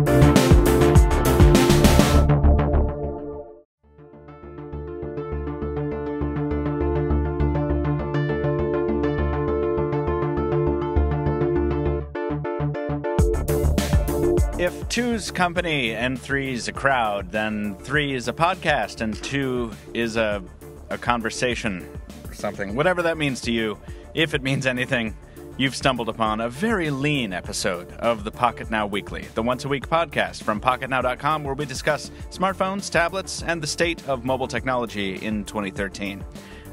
If 2's company and 3's a crowd, then 3 is a podcast and 2 is a conversation or something. Whatever that means to you, if it means anything, you've stumbled upon a very lean episode of the Pocketnow Weekly, the once-a-week podcast from Pocketnow.com, where we discuss smartphones, tablets, and the state of mobile technology in 2013.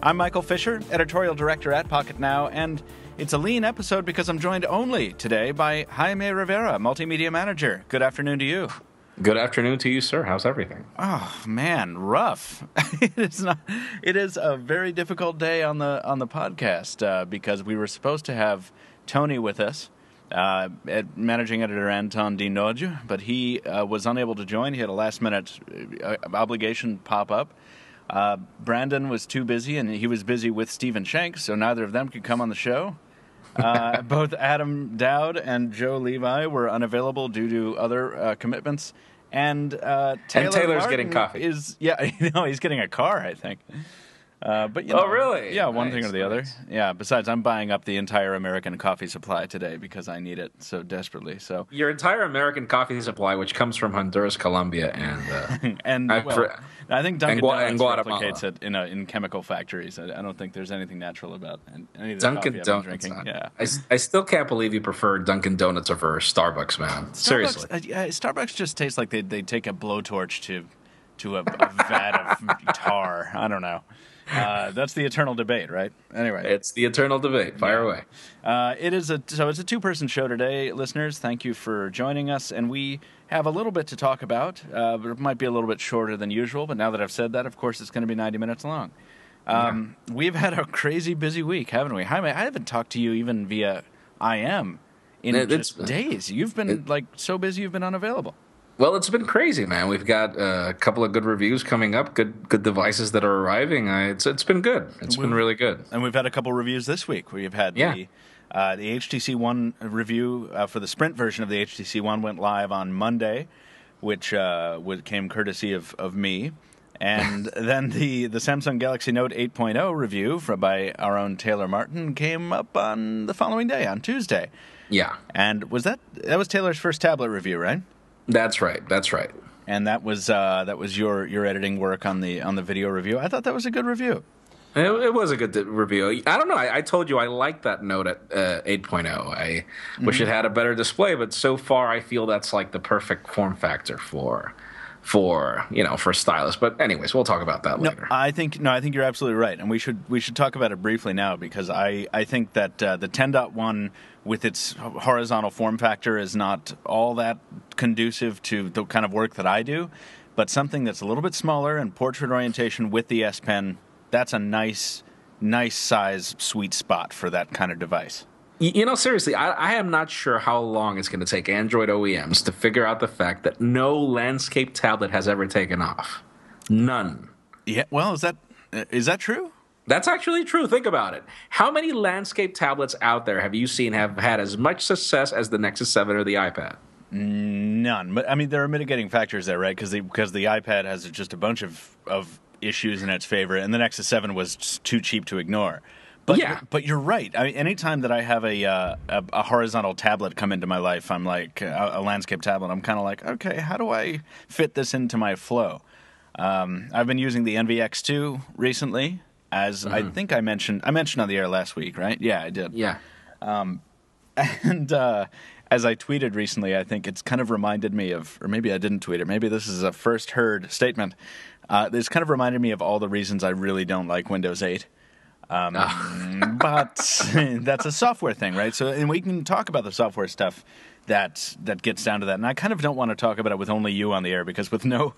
I'm Michael Fisher, editorial director at Pocketnow, and it's a lean episode because I'm joined only today by Jaime Rivera, multimedia manager. Good afternoon to you. Good afternoon to you, sir. How's everything? Oh man, rough. It is a very difficult day on the podcast because we were supposed to have Tony with us, managing editor Anton Di Noggio, but he was unable to join. He had a last-minute obligation pop up. Brandon was too busy, and he was busy with Stephen Shanks, so neither of them could come on the show. Both Adam Dowd and Joe Levi were unavailable due to other commitments. And Taylor's Martin getting coffee. He's getting a car, I think. But really? Yeah, one thing or the other. Yeah. Besides, I'm buying up the entire American coffee supply today because I need it so desperately. So your entire American coffee supply, which comes from Honduras, Colombia, and I think Dunkin' Donuts replicates Guatemala. it in chemical factories. I don't think there's anything natural about any of the Dunkin' coffee I've been Donuts. drinking. Yeah. I still can't believe you prefer Dunkin' Donuts over Starbucks, man. Seriously. Starbucks just tastes like they take a blowtorch to a vat of tar. I don't know. That's the eternal debate, right? Anyway, it's the eternal debate. Fire away. It's a two-person show today, listeners. Thank you for joining us, and we have a little bit to talk about. But it might be a little bit shorter than usual. But now that I've said that, of course, it's going to be 90 minutes long. We've had a crazy busy week, haven't we? Jaime, I haven't talked to you even via IM in just days. You've been so busy. You've been unavailable. Well, it's been crazy, man. We've got a couple of good reviews coming up, good devices that are arriving. It's been good. It's been really good. And we've had a couple reviews this week. We've had the HTC One review for the Sprint version of the HTC One went live on Monday, which came courtesy of me. And then the Samsung Galaxy Note 8.0 review by our own Taylor Martin came up on the following day, on Tuesday. Yeah. And that was Taylor's first tablet review, right? That's right. And that was your editing work on the video review. I thought that was a good review. It was a good review. I don't know. I told you I liked that Note at 8.0. I wish it had a better display, but so far I feel that's like the perfect form factor for a stylus. But anyways, we'll talk about that later. I think you're absolutely right, and we should talk about it briefly now because I think that the 10.1 with its horizontal form factor is not all that conducive to the kind of work that I do, but something that's a little bit smaller and portrait orientation with the S Pen, that's a nice size sweet spot for that kind of device. Seriously, I am not sure how long it's going to take Android OEMs to figure out the fact that no landscape tablet has ever taken off. None. Yeah, well, is that true? That's actually true. Think about it. How many landscape tablets out there have you seen have had as much success as the Nexus 7 or the iPad? None. But I mean, there are mitigating factors there, right? Because the iPad has just a bunch of issues in its favor, and the Nexus 7 was too cheap to ignore. But you're right. I mean, anytime that I have a horizontal tablet come into my life, I'm like a landscape tablet. I'm kind of like, okay, how do I fit this into my flow? I've been using the NVX2 recently, as I think I mentioned on the air last week, right? Yeah, I did. Yeah. And as I tweeted recently, I think it's kind of reminded me of, or maybe I didn't tweet it. Maybe this is a first heard statement. This kind of reminded me of all the reasons I really don't like Windows 8. But that's a software thing, right? So, and we can talk about the software stuff that gets down to that. And I kind of don't want to talk about it with only you on the air because with no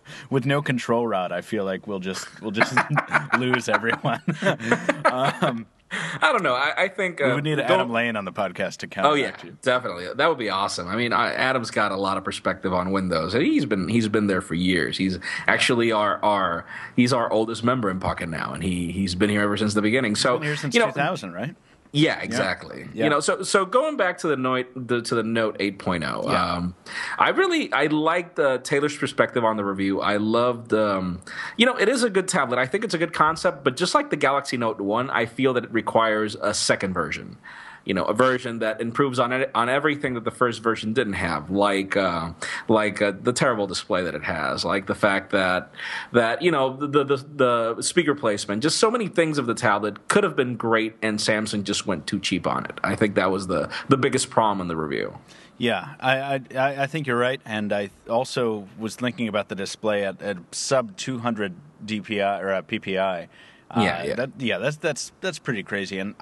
control rod, I feel like we'll just lose everyone. I don't know. I think we would need Adam Lane on the podcast to counteract you. Oh yeah, definitely. That would be awesome. I mean, Adam's got a lot of perspective on Windows, and he's been there for years. He's actually he's our oldest member in Pocket now, and he's been here ever since the beginning. So he's been here since 2000, right? Yeah, exactly. Yeah. You know, so going back to the Note 8.0, I like the Taylor's perspective on the review. I loved, it is a good tablet. I think it's a good concept, but just like the Galaxy Note 1, I feel that it requires a second version. You know, a version that improves on everything that the first version didn't have, like the terrible display that it has, like the fact that the speaker placement, just so many things of the tablet could have been great, and Samsung just went too cheap on it. I think that was the biggest problem in the review. Yeah, I think you're right, and I also was thinking about the display at sub 200 DPI or PPI. That's pretty crazy, and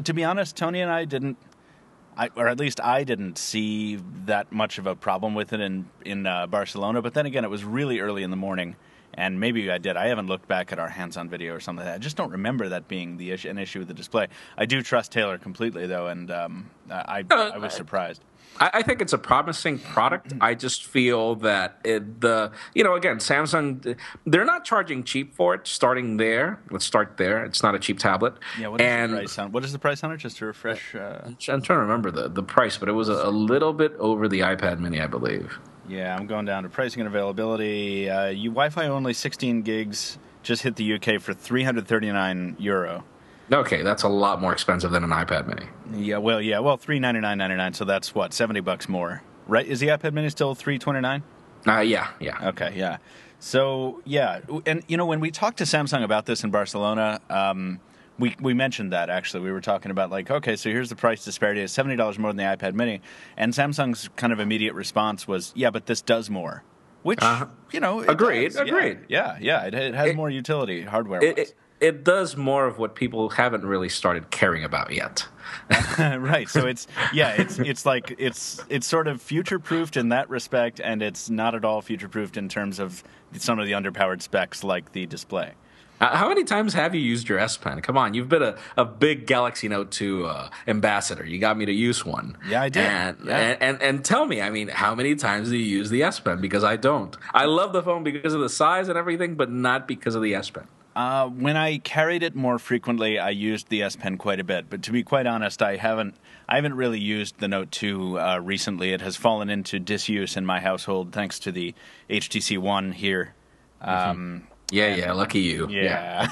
to be honest, Tony and I didn't see that much of a problem with it in Barcelona. But then again, it was really early in the morning, and maybe I did. I haven't looked back at our hands-on video or something like that. I just don't remember that being an issue with the display. I do trust Taylor completely, though, and I was surprised. I think it's a promising product. I just feel that again, Samsung, they're not charging cheap for it. Starting there, let's start there. It's not a cheap tablet. Yeah, what is the price on it? Just to refresh. I'm trying to remember the price, but it was a little bit over the iPad Mini, I believe. Yeah, I'm going down to pricing and availability. Wi-Fi only 16 gigs just hit the UK for €339. Okay, that's a lot more expensive than an iPad Mini. Yeah, well, $399.99. So that's what, $70 more, right? Is the iPad Mini still $329? Yeah. Okay, yeah. So yeah, and when we talked to Samsung about this in Barcelona, we mentioned that actually. We were talking about okay, so here's the price disparity: it's $70 more than the iPad Mini, and Samsung's kind of immediate response was, yeah, but this does more. Which agreed. Yeah. It has more utility hardware-wise. It does more of what people haven't really started caring about yet. Right. So it's sort of future-proofed in that respect, and it's not at all future-proofed in terms of some of the underpowered specs like the display. How many times have you used your S Pen? Come on, you've been a big Galaxy Note 2 ambassador. You got me to use one. Yeah, I did. And tell me, I mean, how many times do you use the S Pen? Because I don't. I love the phone because of the size and everything, but not because of the S Pen. When I carried it more frequently, I used the S Pen quite a bit. But to be quite honest, I haven't really used the Note 2 recently. It has fallen into disuse in my household thanks to the HTC One here. Lucky you. Yeah.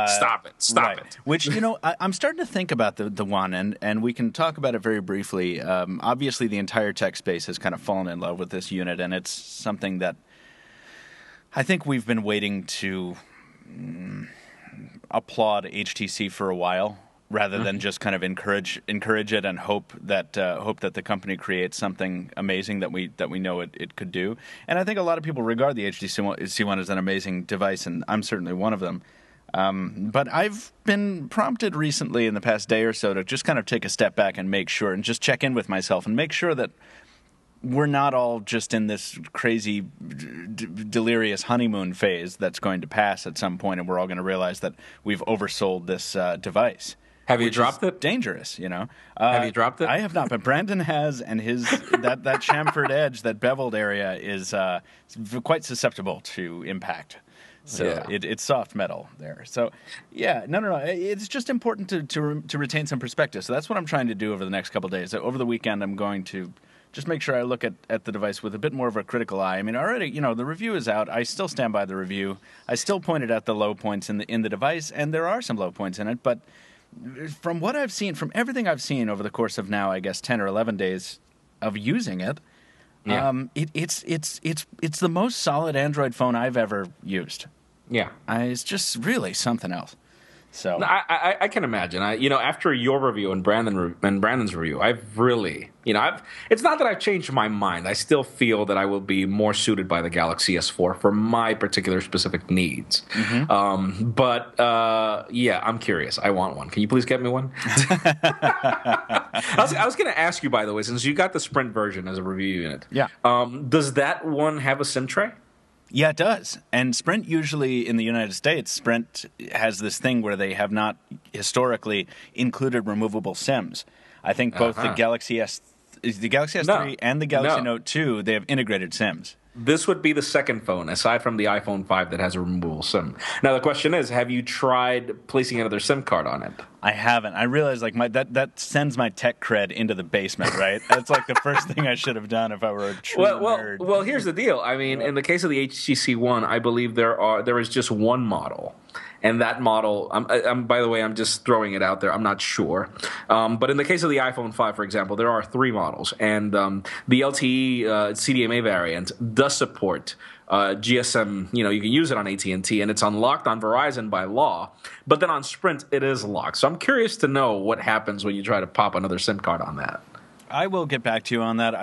Stop it. Which, I'm starting to think about the One, and we can talk about it very briefly. Obviously, the entire tech space has kind of fallen in love with this unit, and it's something that I think we've been waiting to applaud HTC for a while, rather than just kind of encourage it and hope that the company creates something amazing that we know it could do. And I think a lot of people regard the HTC One as an amazing device, and I'm certainly one of them. But I've been prompted recently in the past day or so to just kind of take a step back and make sure, and just check in with myself and make sure that we're not all just in this crazy, delirious honeymoon phase that's going to pass at some point, and we're all going to realize that we've oversold this device. Have you dropped it? Dangerous, Have you dropped it? I have not, but Brandon has, and his that chamfered edge, that beveled area, is quite susceptible to impact. So it's soft metal there. So no. It's just important to retain some perspective. So that's what I'm trying to do over the next couple of days. Over the weekend, I'm going to just make sure I look at the device with a bit more of a critical eye. I mean, already, the review is out. I still stand by the review. I still pointed out the low points in the device, and there are some low points in it. But from what I've seen, from everything I've seen over the course of now, I guess 10 or 11 days of using it, it's the most solid Android phone I've ever used. Yeah, it's just really something else. So I can imagine. After your review and Brandon's review, I've really, it's not that I've changed my mind. I still feel that I will be more suited by the Galaxy S4 for my particular specific needs. Mm-hmm. I'm curious. I want one. Can you please get me one? I was going to ask you, by the way, since you got the Sprint version as a review unit. Yeah. Does that one have a SIM tray? Yeah, it does. And Sprint usually in the United States, Sprint has this thing where they have not historically included removable SIMs. I think both the Galaxy S3 and the Galaxy Note 2, they have integrated SIMs. This would be the second phone, aside from the iPhone 5, that has a removable SIM. Now, the question is, have you tried placing another SIM card on it? I haven't. I realize like that sends my tech cred into the basement, right? That's like the first thing I should have done if I were a true nerd. Well, here's the deal. I mean, in the case of the HTC One, I believe there is just one model. And that model, by the way, I'm just throwing it out there. I'm not sure. But in the case of the iPhone 5, for example, there are 3 models. And the LTE CDMA variant does support GSM. You can use it on AT&T, and it's unlocked on Verizon by law. But then on Sprint, it is locked. So I'm curious to know what happens when you try to pop another SIM card on that. I will get back to you on that.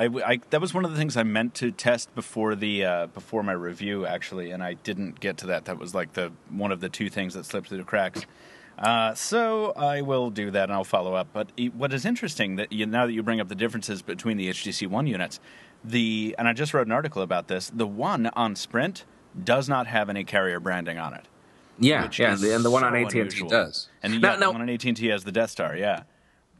That was one of the things I meant to test before my review, actually, and I didn't get to that. That was like one of the 2 things that slipped through the cracks. So I will do that, and I'll follow up. But what is interesting, now that you bring up the differences between the HTC One units, and I just wrote an article about this, the One on Sprint does not have any carrier branding on it. Yeah, and the one on AT&T does. And the one on AT&T has the Death Star, yeah.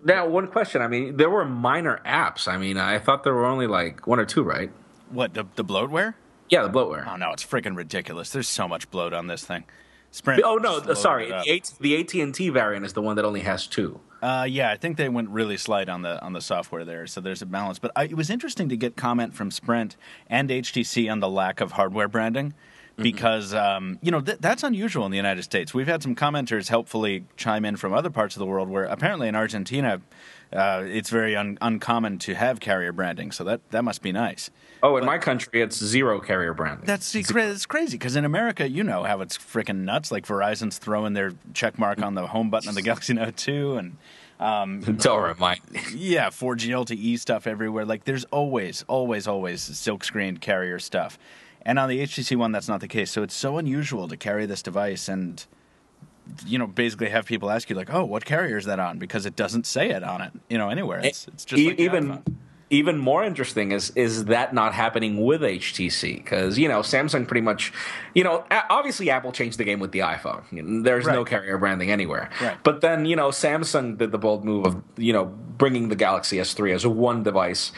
Now, one question. I mean, there were minor apps. I mean, I thought there were only like 1 or 2, right? What, the bloatware? Yeah, the bloatware. Oh, no, it's freaking ridiculous. There's so much bloat on this thing. Sprint. Oh, no, sorry. The AT&T variant is the one that only has 2. Yeah, I think they went really slight on the software there, so there's a balance. But it was interesting to get comment from Sprint and HTC on the lack of hardware branding. Because, that's unusual in the United States. We've had some commenters helpfully chime in from other parts of the world where apparently in Argentina it's very uncommon to have carrier branding. So that must be nice. Oh, in my country, it's 0 carrier branding. That's crazy because in America, you know how it's freaking nuts. Like Verizon's throwing their check mark on the home button of the Galaxy Note 2 and... Don't remind me. Yeah, 4G LTE stuff everywhere. Like there's always silkscreened carrier stuff. And on the HTC One, that's not the case. So it's so unusual to carry this device and, basically have people ask you, like, oh, what carrier is that on? Because it doesn't say it on it, anywhere. It's just like even more interesting is that not happening with HTC? Because, Samsung pretty much, obviously Apple changed the game with the iPhone. There's no carrier branding anywhere. Right. But then, Samsung did the bold move of, bringing the Galaxy S3 as one device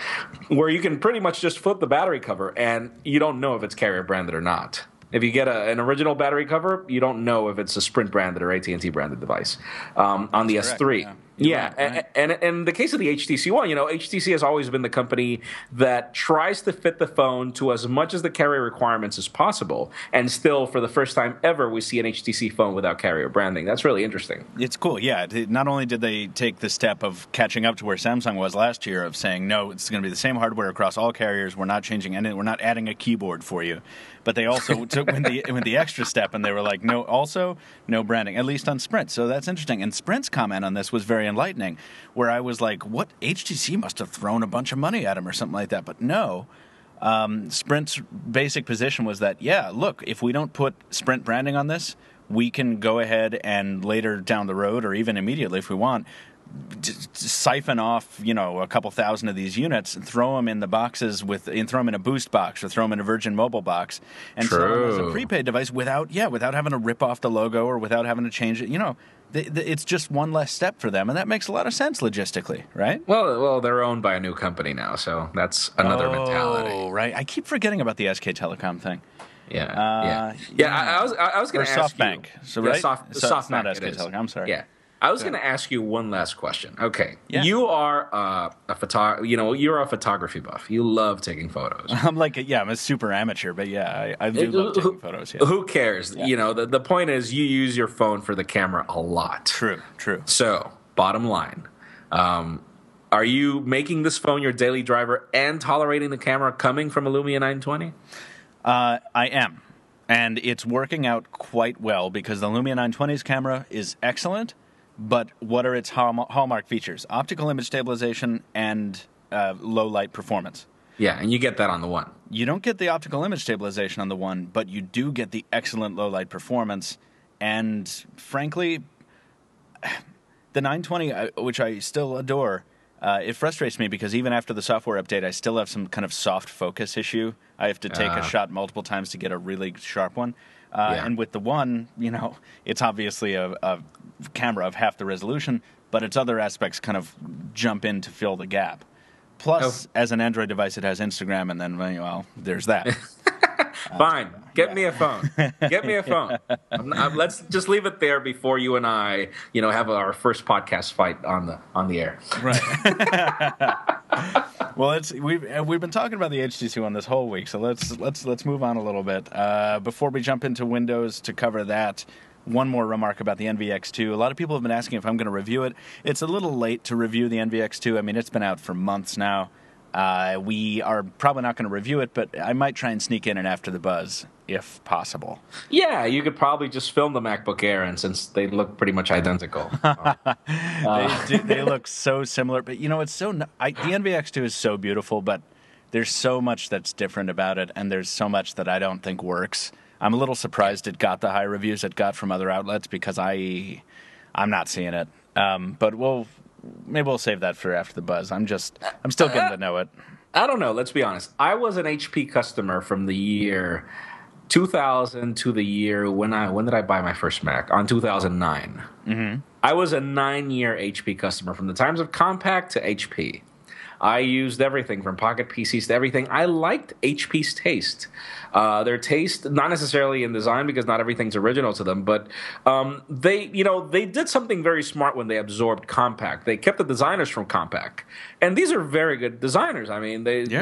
where you can pretty much just flip the battery cover and you don't know if it's carrier branded or not. If you get an original battery cover, you don't know if it's a Sprint branded or AT&T branded device on the S3. Yeah. Right. And in the case of the HTC One, HTC has always been the company that tries to fit the phone to as much as the carrier requirements as possible. And still, for the first time ever, we see an HTC phone without carrier branding. That's really interesting. It's cool, yeah. Not only did they take the step of catching up to where Samsung was last year of saying, no, it's going to be the same hardware across all carriers. We're not changing anything. We're not adding a keyboard for you. But they also went the extra step, and they were like, no branding, at least on Sprint. So that's interesting. And Sprint's comment on this was very enlightening, where I was like, what? HTC must have thrown a bunch of money at him or something like that. But no. Sprint's basic position was that, yeah, look, if we don't put Sprint branding on this, we can go ahead and later down the road, or even immediately if we want, siphon off, a couple thousand of these units and throw them in the boxes and throw them in a Boost box or throw them in a Virgin Mobile box and sell them as a prepaid device without having to rip off the logo or without having to change it. It's just one less step for them, and that makes a lot of sense logistically, right? Well, they're owned by a new company now, so that's another mentality. Oh, right. I keep forgetting about the SK Telecom thing. Yeah. I was going to ask SoftBank. you. So right. SoftBank, not SK Telecom. I'm sorry. Yeah. I was going to ask you one last question. Okay, yeah. You are you're a photography buff. You love taking photos. I'm a super amateur, but yeah, I do love taking photos. Yeah. Who cares? Yeah. The point is you use your phone for the camera a lot. True. So, bottom line, are you making this phone your daily driver and tolerating the camera coming from a Lumia 920? I am. And it's working out quite well because the Lumia 920's camera is excellent. But what are its hallmark features? Optical image stabilization and low light performance. Yeah, and you get that on the One. You don't get the optical image stabilization on the One, but you do get the excellent low light performance. And frankly, the 920, which I still adore, it frustrates me because even after the software update, I still have some kind of soft focus issue. I have to take a shot multiple times to get a really sharp one. And with the One, it's obviously a camera of half the resolution, but its other aspects kind of jump in to fill the gap. Plus, as an Android device, it has Instagram, and then, there's that. Fine. Get me a phone. Get me a phone. Let's just leave it there before you and I, have our first podcast fight on the air. Right. Well, we've been talking about the HTC One this whole week, so let's move on a little bit. Before we jump into Windows to cover that, one more remark about the NVX2. A lot of people have been asking if I'm going to review it. It's a little late to review the NVX2. I mean, it's been out for months now. We are probably not going to review it, but I might try and sneak in after the buzz, if possible. Yeah, you could probably just film the MacBook Air, and since they look pretty much identical. They look so similar, but it's so... the NVX2 is so beautiful, but there's so much that's different about it, and there's so much that I don't think works. I'm a little surprised it got the high reviews it got from other outlets, because I'm not seeing it. But maybe we'll save that for after the buzz. I'm still getting to know it. I don't know. Let's be honest. I was an HP customer from the year 2000 to the year when did I buy my first Mac? On 2009. Mm-hmm. I was a 9-year HP customer from the times of Compaq to HP. I used everything from Pocket PCs to everything. I liked HP's taste. Their taste, not necessarily in design because not everything's original to them, but they did something very smart when they absorbed Compaq. They kept the designers from Compaq, and these are very good designers. I mean, and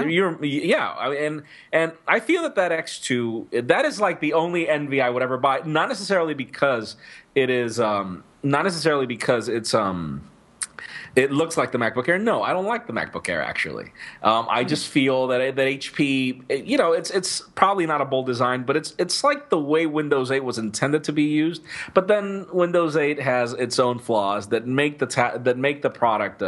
I feel that X2 that is like the only envy I would ever buy. Not necessarily because it is, it looks like the MacBook Air. No, I don't like the MacBook Air, actually. I just feel that HP, it's probably not a bold design, but it's like the way Windows 8 was intended to be used. But then Windows 8 has its own flaws that make the product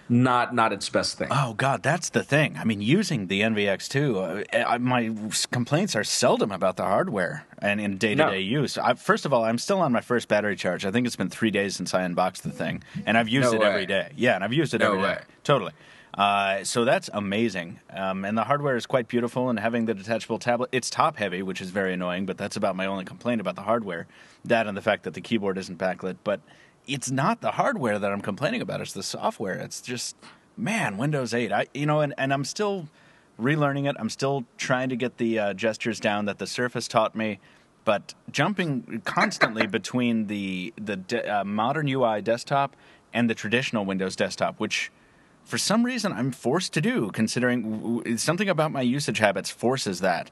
not its best thing. Oh, God, that's the thing. I mean, using the NVX2, my complaints are seldom about the hardware and in day-to-day use. First of all, I'm still on my first battery charge. I think it's been 3 days since I unboxed the thing, and I've used it every day. Yeah, and I've used it every day. Totally. So that's amazing. And the hardware is quite beautiful, and having the detachable tablet, it's top-heavy, which is very annoying, but that's about my only complaint about the hardware. That and the fact that the keyboard isn't backlit, but it's not the hardware that I'm complaining about. It's the software. It's just, man, Windows 8. And I'm still relearning it. I'm still trying to get the gestures down that the Surface taught me. But jumping constantly between the modern UI desktop and the traditional Windows desktop, which for some reason I'm forced to do, considering something about my usage habits forces that.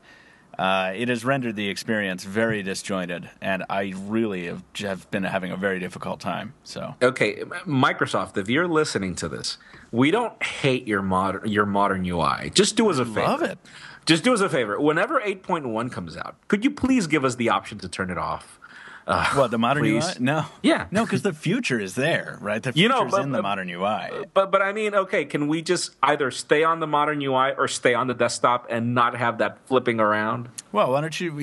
It has rendered the experience very disjointed, and I really have been having a very difficult time. So, okay, Microsoft, if you're listening to this, we don't hate your modern UI. Just do us a favor. Love it. Just do us a favor. Whenever 8.1 comes out, could you please give us the option to turn it off? What, the modern UI? No. Yeah. No, because the future is there, right? The future's in the modern UI. But I mean, okay, can we just either stay on the modern UI or stay on the desktop and not have that flipping around? Well, why don't you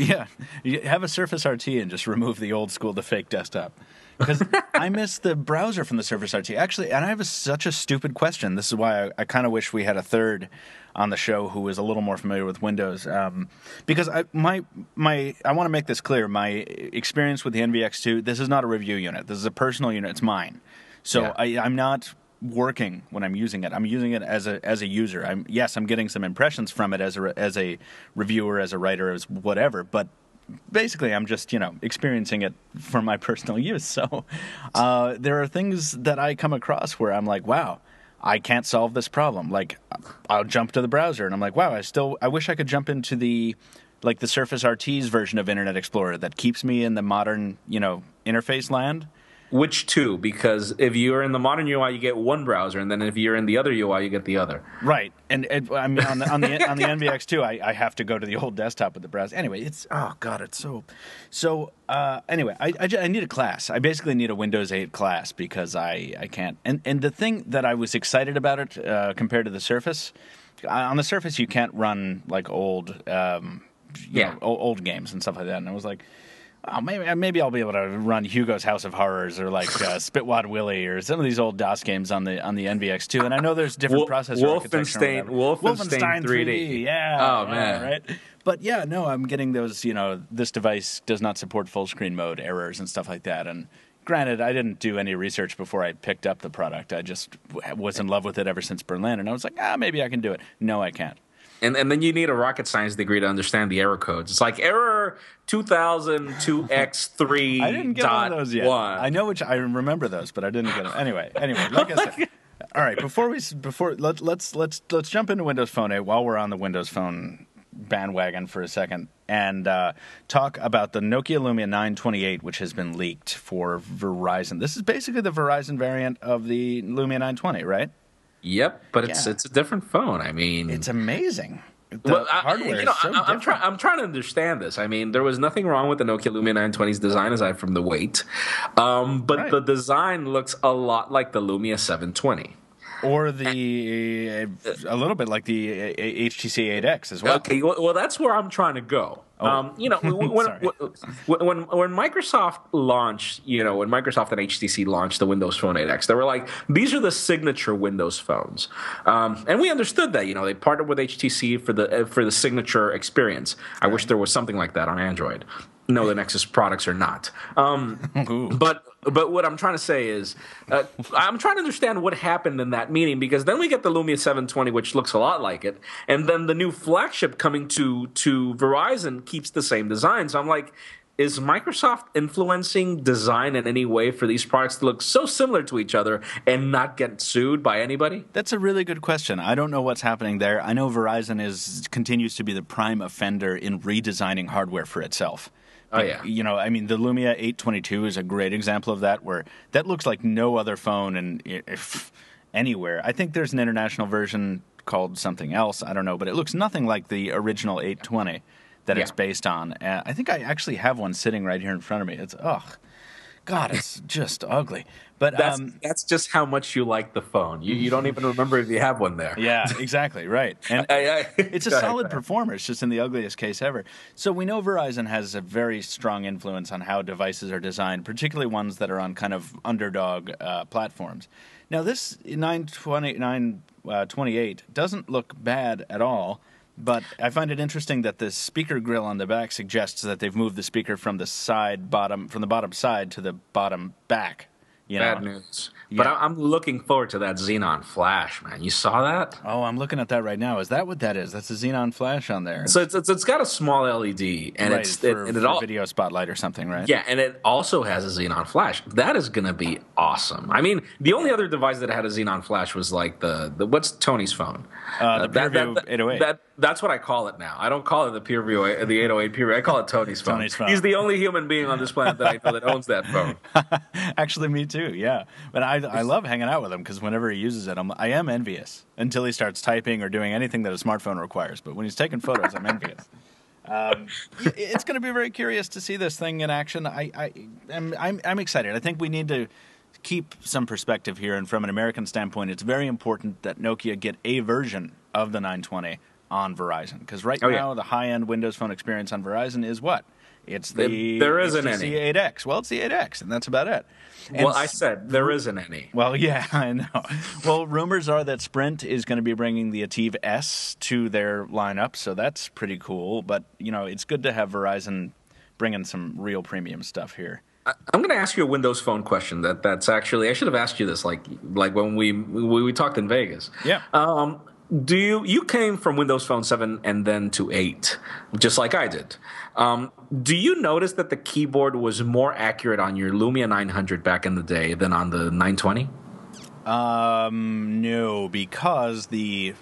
have a Surface RT and just remove the old school, the fake desktop? Because I miss the browser from the Surface RT. Actually, and I have such a stupid question. This is why I kind of wish we had a third on the show who is a little more familiar with Windows. Because I want to make this clear. My experience with the NVX2, this is not a review unit. This is a personal unit. It's mine. So yeah. I'm not working when I'm using it. I'm using it as a user. I'm getting some impressions from it as a reviewer, as a writer, as whatever, but basically, I'm just, experiencing it for my personal use. So there are things that I come across where I'm like, wow, I can't solve this problem. Like, I'll jump to the browser, and I'm like, wow, I wish I could jump into the Surface RT's version of Internet Explorer that keeps me in the modern, interface land. Which two? Because if you're in the modern UI, you get one browser, and then if you're in the other UI, you get the other. Right, and I mean on the NVX2, I have to go to the old desktop with the browser. Anyway, it's so. Anyway, I need a class. I basically need a Windows 8 class because I can't. And the thing that I was excited about it compared to the Surface, on the Surface you can't run like old old games and stuff like that, and I was like, oh, maybe I'll be able to run Hugo's House of Horrors or like Spitwad Willie or some of these old DOS games on the NVX2. And I know there's different processor architecture. Wolfenstein 3D. Yeah. Oh, man. Right. But yeah, no, I'm getting those, this device does not support full screen mode errors and stuff like that. And granted, I didn't do any research before I picked up the product. I just was in love with it ever since Berlin. And I was like, maybe I can do it. No, I can't. And then you need a rocket science degree to understand the error codes. It's like error 2002x3. I didn't get one of those yet. I know I remember those, but I didn't get them. Anyway, like I said. All right, let's jump into Windows Phone 8 while we're on the Windows Phone bandwagon for a second and talk about the Nokia Lumia 928, which has been leaked for Verizon. This is basically the Verizon variant of the Lumia 920, right? Yep, but it's a different phone. I mean, it's amazing. The hardware is so different. I'm trying to understand this. I mean, there was nothing wrong with the Nokia Lumia 920's design aside from the weight, but the design looks a lot like the Lumia 720. Or a little bit like the HTC 8X as well. Okay, well, that's where I'm trying to go. When Microsoft launched, when Microsoft and HTC launched the Windows Phone 8X, they were like, these are the signature Windows phones, and we understood that. They partnered with HTC for the signature experience. I wish there was something like that on Android. No, the Nexus products are not. But what I'm trying to say is, I'm trying to understand what happened in that meeting, because then we get the Lumia 720, which looks a lot like it, and then the new flagship coming to Verizon keeps the same design. So I'm like, is Microsoft influencing design in any way for these products to look so similar to each other and not get sued by anybody? That's a really good question. I don't know what's happening there. I know Verizon continues to be the prime offender in redesigning hardware for itself. Oh, yeah. I mean, the Lumia 822 is a great example of that, where that looks like no other phone anywhere. I think there's an international version called something else. I don't know, but it looks nothing like the original 820 that it's based on. I think I actually have one sitting right here in front of me. It's, God, it's just ugly. But that's just how much you like the phone. You don't even remember if you have one there. Yeah, exactly, right. And it's a solid performer. It's just in the ugliest case ever. So we know Verizon has a very strong influence on how devices are designed, particularly ones that are on kind of underdog platforms. Now, this 928 doesn't look bad at all. But I find it interesting that the speaker grill on the back suggests that they've moved the speaker from the bottom side to the bottom back. Bad news. Yeah. But I'm looking forward to that Xenon Flash, man. You saw that? Oh, I'm looking at that right now. Is that what that is? That's a Xenon Flash on there. So it's got a small LED, and right, for video spotlight or something, right? Yeah, and it also has a Xenon Flash. That is going to be awesome. I mean, the only other device that had a Xenon Flash was like the what's Tony's phone? The PureView 808. That's what I call it now. I don't call it the 808 PureView. I call it Tony's phone. Tony's phone. He's the only human being on this planet that I know that owns that phone. Actually, me too. Yeah, but I love hanging out with him because whenever he uses it, I am envious until he starts typing or doing anything that a smartphone requires. But when he's taking photos, I'm envious. It's going to be very curious to see this thing in action. I'm excited. I think we need to keep some perspective here, and from an American standpoint, it's very important that Nokia get a version of the 920 on Verizon, because now the high-end Windows Phone experience on Verizon is what? It's there isn't any. It's the 8X. Well, it's the 8X, and that's about it. And I said there isn't any. Well, yeah, I know. Well, rumors are that Sprint is going to be bringing the Ativ S to their lineup, so that's pretty cool. But, it's good to have Verizon bringing some real premium stuff here. I'm going to ask you a Windows Phone question. That's actually, I should have asked you this like when we talked in Vegas. Yeah. Do you came from Windows Phone 7 and then to 8, just like I did. Do you notice that the keyboard was more accurate on your Lumia 900 back in the day than on the 920? No, because the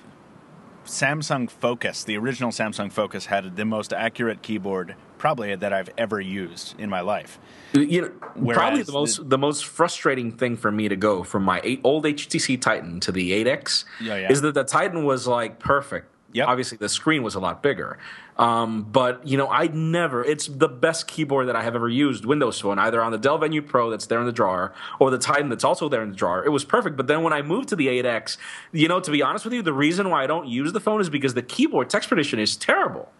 Samsung Focus, the original Samsung Focus, had the most accurate keyboard probably that I've ever used in my life. Probably the most frustrating thing for me to go from my old HTC Titan to the 8X is that the Titan was like perfect. Yep. Obviously, the screen was a lot bigger. But, it's the best keyboard that I have ever used, Windows Phone, either on the Dell Venue Pro that's there in the drawer or the Titan that's also there in the drawer. It was perfect. But then when I moved to the 8X, to be honest with you, the reason why I don't use the phone is because the keyboard text prediction is terrible.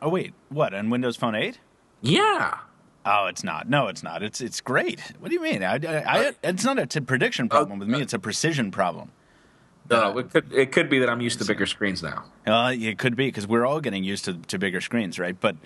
Oh, wait. What, on Windows Phone 8? Yeah. Oh, it's not. No, it's not. It's great. What do you mean? It's not a prediction problem with me. It's a precision problem. It could be that I'm used to bigger screens now. It could be because we're all getting used to bigger screens, right? But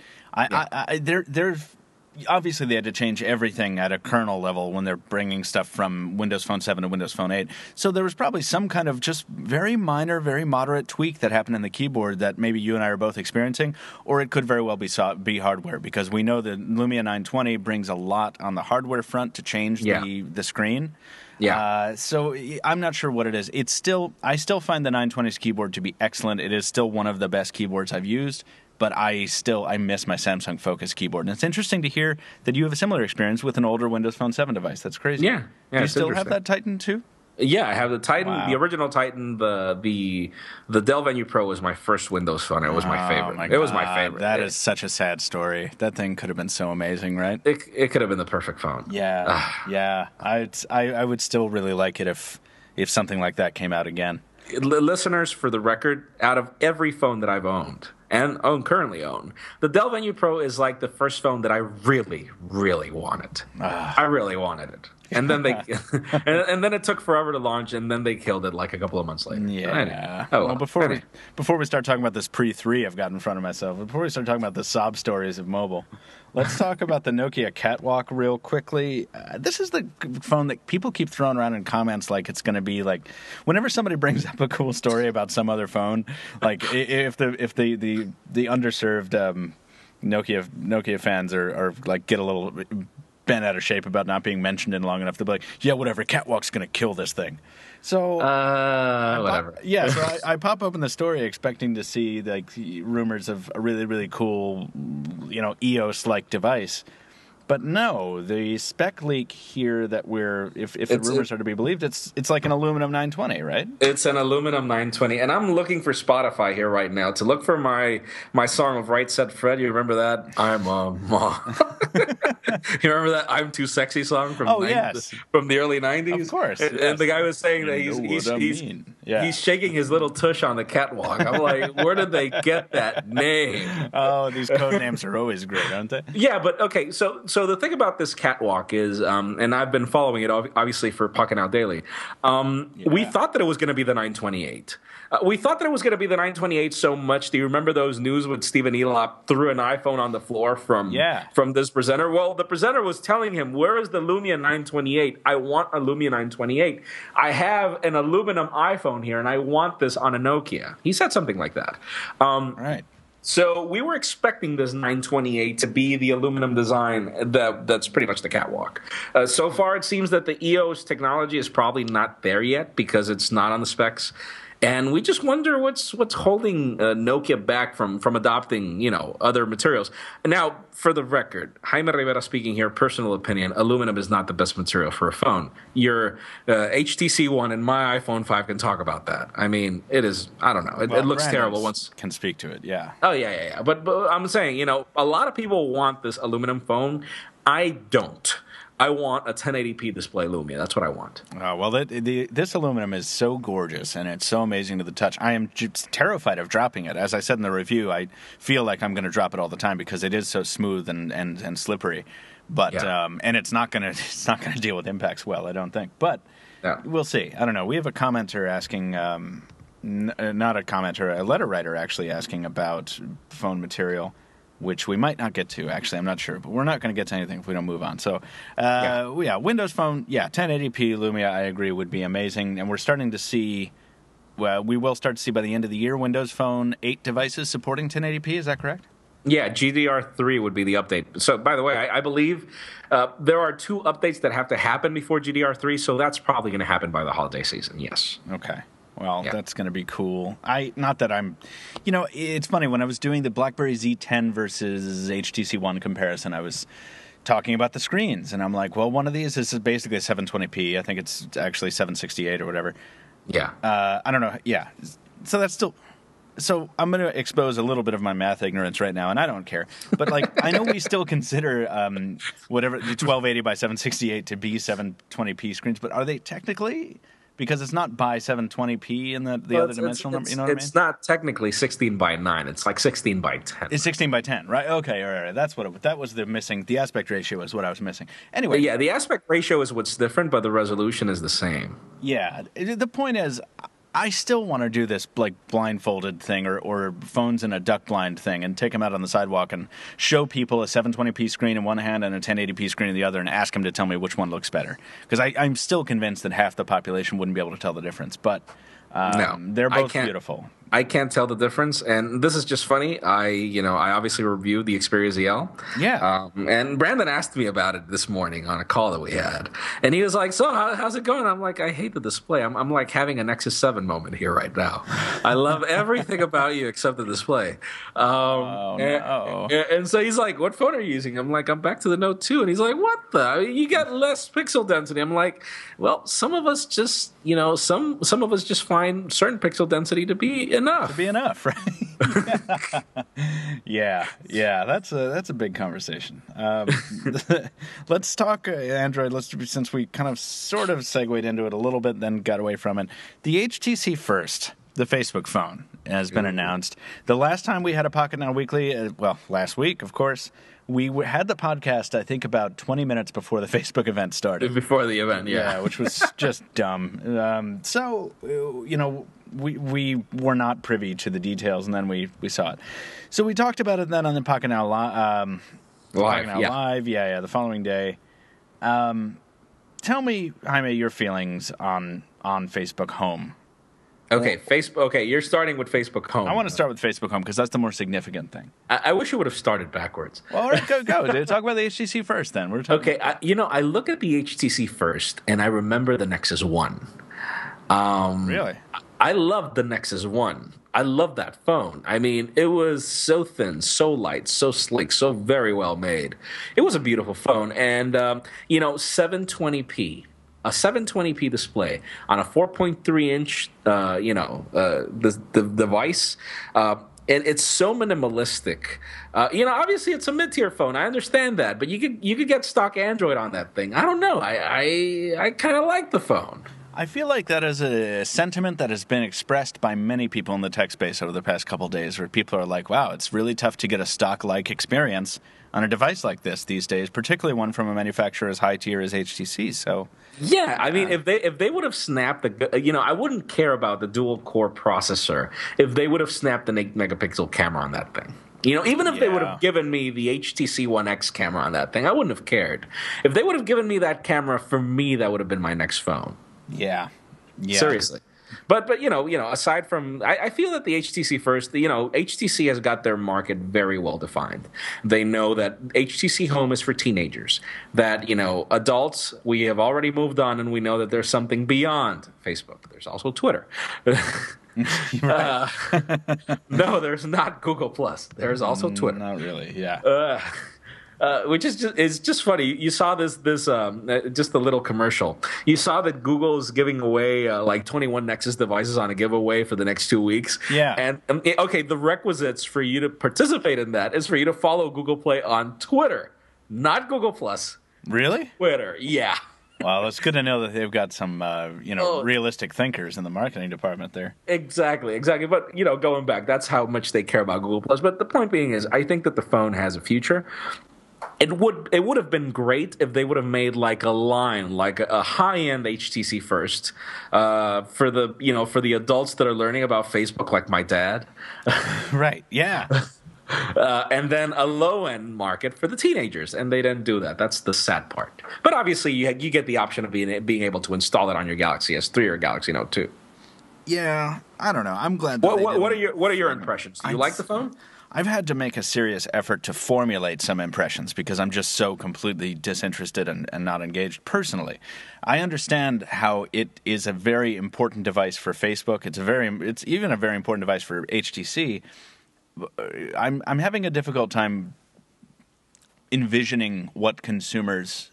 obviously they had to change everything at a kernel level when they're bringing stuff from Windows Phone 7 to Windows Phone 8. So there was probably some kind of just very minor, very moderate tweak that happened in the keyboard that maybe you and I are both experiencing, or it could very well be hardware, because we know that Lumia 920 brings a lot on the hardware front to change the screen. Yeah. So I'm not sure what it is. I still find the 920's keyboard to be excellent. It is still one of the best keyboards I've used. But I miss my Samsung Focus keyboard. And it's interesting to hear that you have a similar experience with an older Windows Phone 7 device. That's crazy. Yeah. Do you still have that Titan too? Yeah, I have the Titan, the original Titan. The Dell Venue Pro was my first Windows phone. It was my favorite. It was my favorite. That is such a sad story. That thing could have been so amazing, right? It could have been the perfect phone. Yeah, yeah. I would still really like it if something like that came out again. Listeners, for the record, out of every phone that I've owned and currently own, the Dell Venue Pro is like the first phone that I really, really wanted. I really wanted it. And then and then it took forever to launch, and then they killed it like a couple of months later. Yeah. Well, before we start talking about this pre-3 I've got in front of myself, before we start talking about the sob stories of mobile, let's talk about the Nokia Catwalk real quickly. This is the phone that people keep throwing around in comments like it's going to be like, whenever somebody brings up a cool story about some other phone, like if the underserved Nokia fans are like get a little bent out of shape about not being mentioned in long enough to be like, yeah, whatever, Catwalk's going to kill this thing. So whatever. So I pop open the story expecting to see like rumors of a really, really cool, EOS-like device. But no, the spec leak here that if the rumors are to be believed, it's like an aluminum 920, right? It's an aluminum 920, and I'm looking for Spotify here right now to look for my song of Right Said Fred. You remember that? I'm a mom. You remember that I'm Too Sexy song from from the early 90s? Of course. And the guy was saying that he's shaking his little tush on the catwalk. I'm like, where did they get that name? Oh, these code names are always great, aren't they? Yeah, but okay, so the thing about this Catwalk is, and I've been following it obviously for Pocketnow Daily. We thought that it was going to be the 928. We thought that it was going to be the 928 so much. Do you remember those news when Stephen Elop threw an iPhone on the floor from this presenter? Well, the presenter was telling him, "Where is the Lumia 928? I want a Lumia 928. I have an aluminum iPhone here, and I want this on a Nokia." He said something like that. Right. So we were expecting this 928 to be the aluminum design that's pretty much the Catwalk. So far, it seems that the EOS technology is probably not there yet because it's not on the specs. And we just wonder what's holding Nokia back from adopting, other materials. Now, for the record, Jaime Rivera speaking here, personal opinion, aluminum is not the best material for a phone. Your HTC One and my iPhone 5 can talk about that. I mean, it is, I don't know. It looks terrible once. Can speak to it, yeah. Oh, yeah. But I'm saying, a lot of people want this aluminum phone. I don't. I want a 1080p display Lumia. That's what I want. Well, this aluminum is so gorgeous, and it's so amazing to the touch. I am just terrified of dropping it. As I said in the review, I feel like I'm going to drop it all the time because it is so smooth and slippery. But and it's not going to deal with impacts well, I don't think. But we'll see. I don't know. We have a commenter asking, not a commenter, a letter writer actually asking about phone material, which we might not get to, actually. I'm not sure. But we're not going to get to anything if we don't move on. So, Windows Phone, 1080p Lumia, I agree, would be amazing. And we're starting to see, we will start to see by the end of the year, Windows Phone 8 devices supporting 1080p. Is that correct? Yeah, GDR3 would be the update. So, by the way, I believe there are 2 updates that have to happen before GDR3, so that's probably going to happen by the holiday season, yes. Okay. Well, that's going to be cool. It's funny, when I was doing the BlackBerry Z10 versus HTC One comparison, I was talking about the screens, and I'm like, well, one of these is basically a 720p. I think it's actually 768 or whatever. Yeah. I don't know. Yeah. So that's still... So I'm going to expose a little bit of my math ignorance right now, and I don't care. But, I know we still consider whatever the 1280 by 768 to be 720p screens, but are they technically... Because it's not by 720p in the other dimensional number, you know what I mean? It's not technically 16 by 9. It's like 16 by 10. It's 16 by 10, right? Okay, all right. That's that was the aspect ratio is what I was missing. Anyway. Yeah, the aspect ratio is what's different, but the resolution is the same. Yeah. The point is, I still want to do this like blindfolded thing or phones in a duck blind thing and take them out on the sidewalk and show people a 720p screen in one hand and a 1080p screen in the other and ask them to tell me which one looks better. Because I'm still convinced that half the population wouldn't be able to tell the difference. But No, they're both beautiful. I can't tell the difference, and this is just funny. I obviously reviewed the Xperia ZL. Yeah. And Brandon asked me about it this morning on a call that we had, and he was like, "So how's it going?" I'm like, "I hate the display. I'm like having a Nexus 7 moment here right now. I love everything about you except the display." And so he's like, "What phone are you using?" I'm like, "I'm back to the Note 2," and he's like, "What the? I mean, you got less pixel density." I'm like, "Well, some of us just, some of us just find certain pixel density to be enough." To be enough, right? yeah. That's a big conversation. Let's talk Android. Since we kind of sort of segued into it a little bit, then got away from it. The HTC First, the Facebook phone, has been announced. The last time we had a Pocketnow Weekly, last week, of course. We had the podcast, I think, about 20 minutes before the Facebook event started. Before the event, yeah. Which was just dumb. We were not privy to the details, and then we saw it. So we talked about it then on the Pocketnow Live. Yeah, the following day. Tell me, Jaime, your feelings on Facebook Home. Okay, Facebook. Okay, you're starting with Facebook Home. I want to start with Facebook Home because that's the more significant thing. I wish you would have started backwards. Well, all right, go. Talk about the HTC first, then. Okay, I look at the HTC First, and I remember the Nexus One. Really? I loved the Nexus One. I loved that phone. I mean, it was so thin, so light, so sleek, so very well made. It was a beautiful phone, and 720p. A 720p display on a 4.3-inch, the device. It's so minimalistic. Obviously it's a mid-tier phone. I understand that, but you could get stock Android on that thing. I don't know. I kind of like the phone. I feel like that is a sentiment that has been expressed by many people in the tech space over the past couple of days, where people are like, wow, it's really tough to get a stock-like experience on a device like this these days, particularly one from a manufacturer as high tier as HTC. So yeah, I mean, if they would have snapped I wouldn't care about the dual core processor if they would have snapped an 8-megapixel camera on that thing. Even if they would have given me the HTC One X camera on that thing, I wouldn't have cared. If they would have given me that camera, for me, that would have been my next phone. Yeah. Seriously. But aside from, I feel that the HTC First, HTC has got their market very well defined. They know that HTC Home is for teenagers. That, adults, we have already moved on, and we know that there's something beyond Facebook. There's also Twitter. No, there's not Google Plus. There's also Twitter. Not really, yeah. Which is just funny. You saw this just a little commercial. You saw that Google is giving away 21 Nexus devices on a giveaway for the next 2 weeks. Yeah. And the requisites for you to participate in that is for you to follow Google Play on Twitter, not Google Plus. Really? Twitter. Yeah. Well, it's good to know that they've got some, realistic thinkers in the marketing department there. Exactly. But, going back, that's how much they care about Google Plus. But the point being is, I think that the phone has a future. It would have been great if they would have made like a line, like a high-end HTC First, for the adults that are learning about Facebook, like my dad. Right. Yeah. And then a low-end market for the teenagers, and they didn't do that. That's the sad part. But obviously, you get the option of being able to install it on your Galaxy S3 or Galaxy Note 2. Yeah, I don't know. I'm glad. What are your impressions? Do you like the phone? I've had to make a serious effort to formulate some impressions because I'm just so completely disinterested and not engaged personally. I understand how it is a very important device for Facebook. It's even a very important device for HTC. I'm having a difficult time envisioning what consumers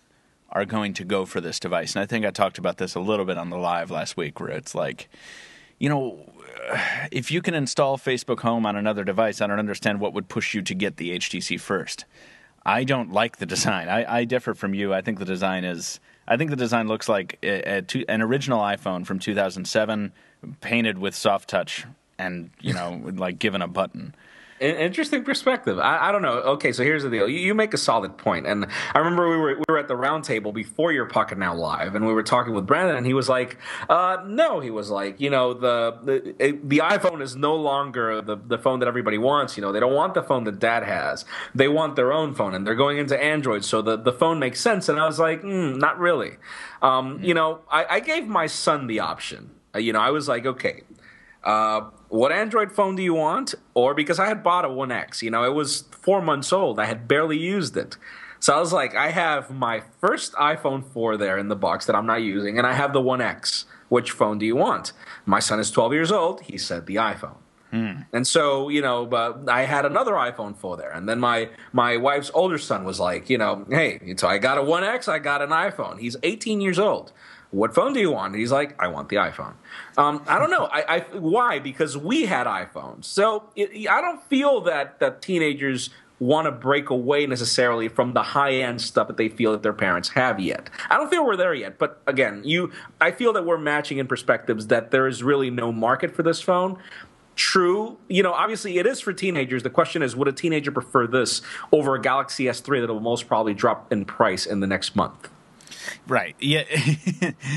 are going to go for this device. And I think I talked about this a little bit on the live last week, where it's like, if you can install Facebook Home on another device, I don't understand what would push you to get the HTC First. I don't like the design. I differ from you. I think the design looks like an original iPhone from 2007, painted with soft touch and, given a button. Interesting perspective. I don't know. Okay, so here's the deal. You make a solid point, and I remember we were at the round table before your Pocketnow Live, and we were talking with Brandon, and he was like, "No," he was like, the iPhone is no longer the phone that everybody wants. They don't want the phone that Dad has. They want their own phone, and they're going into Android, so the phone makes sense." And I was like, "Not really." I gave my son the option. I was like, okay. What Android phone do you want? Or because I had bought a One X, it was 4 months old. I had barely used it. So I was like, I have my first iPhone 4 there in the box that I'm not using, and I have the One X. Which phone do you want? My son is 12 years old. He said the iPhone. And so, but I had another iPhone 4 there. And then my wife's older son was like, hey, so I got a One X, I got an iPhone. He's 18 years old. What phone do you want? And he's like, I want the iPhone. I don't know. Why? Because we had iPhones. So I don't feel that teenagers want to break away necessarily from the high-end stuff that they feel that their parents have yet. I don't feel we're there yet. But again, I feel that we're matching in perspectives that there is really no market for this phone. True. Obviously it is for teenagers. The question is, would a teenager prefer this over a Galaxy S3 that will most probably drop in price in the next month? Right. Yeah.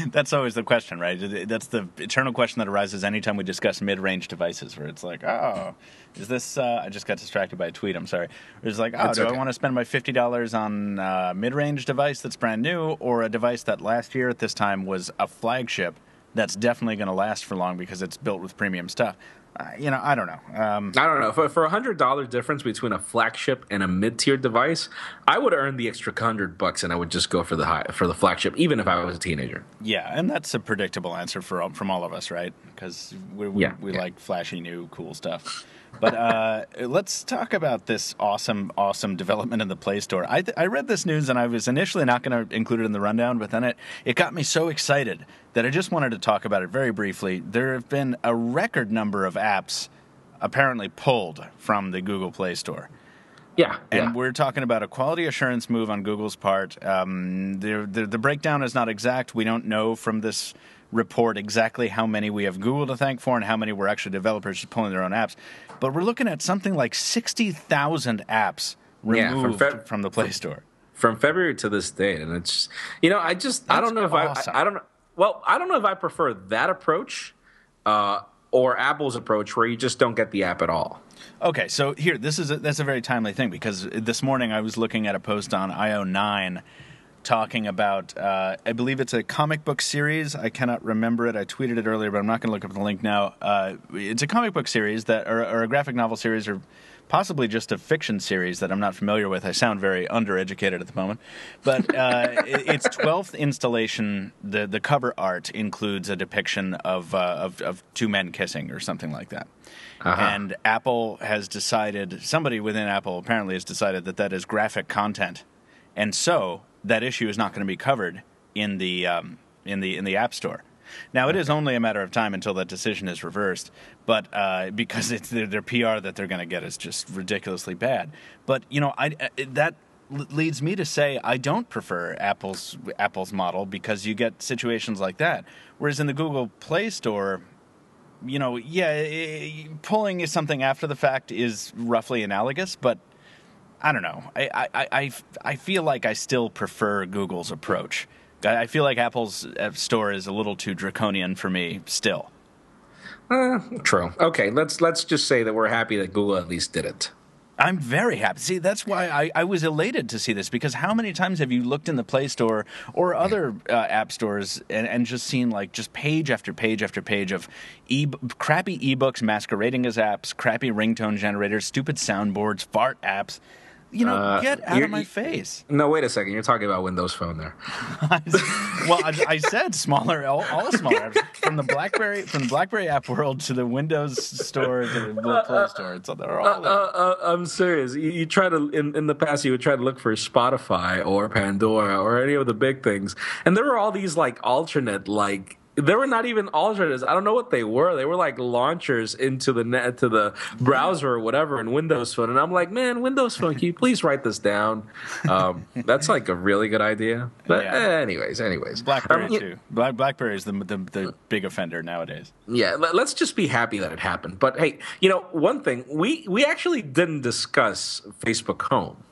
That's always the question, right? That's the eternal question that arises anytime we discuss mid-range devices, where it's like, oh, is this... I just got distracted by a tweet, I'm sorry. It's like, oh, I want to spend my $50 on a mid-range device that's brand new, or a device that last year at this time was a flagship that's definitely going to last for long because it's built with premium stuff? I don't know. I don't know. For $100 difference between a flagship and a mid-tier device, I would earn the extra $100 and I would just go for the flagship, even if I was a teenager. Yeah, and that's a predictable answer from all of us, right? Because we like flashy, new, cool stuff. But let's talk about this awesome development in the Play Store. I read this news, and I was initially not going to include it in the rundown, but then it got me so excited that I just wanted to talk about it very briefly. There have been a record number of apps apparently pulled from the Google Play Store. Yeah. And we're talking about a quality assurance move on Google's part. The breakdown is not exact. We don't know from this report exactly how many we have Google to thank for and how many were actually developers just pulling their own apps. But we're looking at something like 60,000 apps removed from the Play Store. From February to this date. And it's, I don't know if awesome. I don't know if I prefer that approach or Apple's approach where you just don't get the app at all. Okay, so here, that's a very timely thing, because this morning I was looking at a post on IO9 talking about, I believe it's a comic book series. I cannot remember it. I tweeted it earlier, but I'm not going to look up the link now. It's a comic book series or a graphic novel series, or possibly just a fiction series that I'm not familiar with. I sound very undereducated at the moment. But its 12th installation, the cover art includes a depiction of two men kissing or something like that. Uh-huh. And Apple has decided, somebody within Apple apparently has decided that is graphic content. And so that issue is not going to be covered in the App Store. Now, it is only a matter of time until that decision is reversed, but because it's their PR that they're going to get is just ridiculously bad. But that leads me to say I don't prefer Apple's model, because you get situations like that. Whereas in the Google Play Store, pulling something after the fact is roughly analogous, but I don't know. I feel like I still prefer Google's approach. I feel like Apple's App Store is a little too draconian for me still. True. Okay, let's just say that we're happy that Google at least did it. I'm very happy. See, that's why I was elated to see this, because how many times have you looked in the Play Store or other app stores and just seen just page after page after page of crappy ebooks masquerading as apps, crappy ringtone generators, stupid soundboards, fart apps? Get out of my face. No, wait a second. You're talking about Windows Phone there. Well, I said smaller, all smaller apps. From the BlackBerry app world to the Windows Store to the Play Store. They're all there. I'm serious. You try to, in the past, you would try to look for Spotify or Pandora or any of the big things. And there were all these alternate They were not even alternatives. I don't know what they were. They were like launchers into the net, to the browser or whatever in Windows Phone. And I'm like, man, Windows Phone, can you please write this down? That's like a really good idea. But anyways. BlackBerry too. BlackBerry is the big offender nowadays. Yeah, let's just be happy that it happened. But hey, one thing, we actually didn't discuss Facebook Home.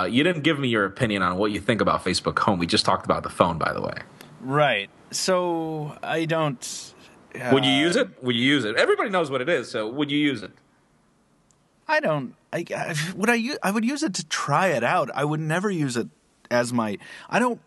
You didn't give me your opinion on what you think about Facebook Home. We just talked about the phone, by the way. Right. So I don't. Would you use it? Would you use it? Everybody knows what it is. So would you use it? I don't. Would I use? I would use it to try it out. I would never use it as my. I don't.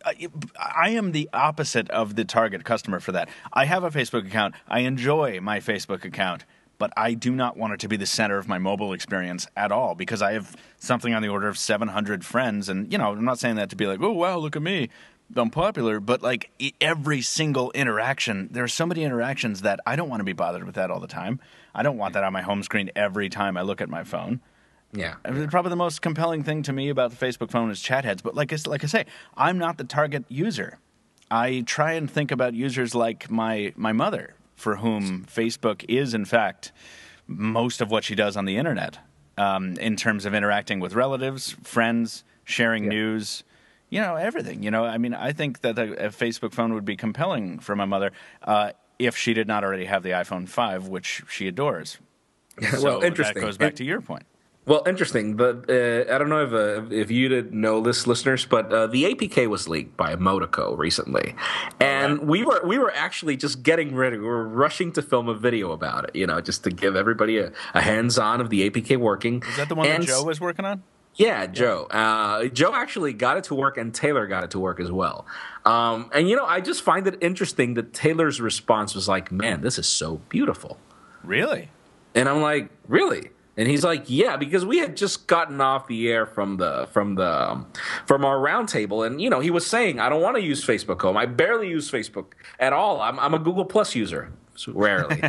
I am the opposite of the target customer for that. I have a Facebook account. I enjoy my Facebook account, but I do not want it to be the center of my mobile experience at all because I have something on the order of 700 friends, and I'm not saying that to be like, oh wow, look at me. I'm popular, but like every single interaction, there are so many interactions that I don't want to be bothered with that all the time. I don't want that on my home screen every time I look at my phone. Yeah. Probably the most compelling thing to me about the Facebook phone is chat heads. But like I say, I'm not the target user. I try and think about users like my mother, for whom Facebook is, in fact, most of what she does on the internet in terms of interacting with relatives, friends, sharing news. Everything. I mean, I think that a Facebook phone would be compelling for my mother if she did not already have the iPhone 5, which she adores. Well, interesting. That goes back to your point. Well, interesting, but I don't know if you didn't know this, listeners, but the APK was leaked by Motico recently, and we were actually just getting ready. We were rushing to film a video about it, just to give everybody a hands-on of the APK working. Is that the one that Joe was working on? Yeah, Joe. Joe actually got it to work, and Taylor got it to work as well. And, I just find it interesting that Taylor's response was like, man, this is so beautiful. Really? And I'm like, really? And he's like, yeah, because we had just gotten off the air from our roundtable, and he was saying, I don't want to use Facebook Home. I barely use Facebook at all. I'm a Google Plus user. Rarely.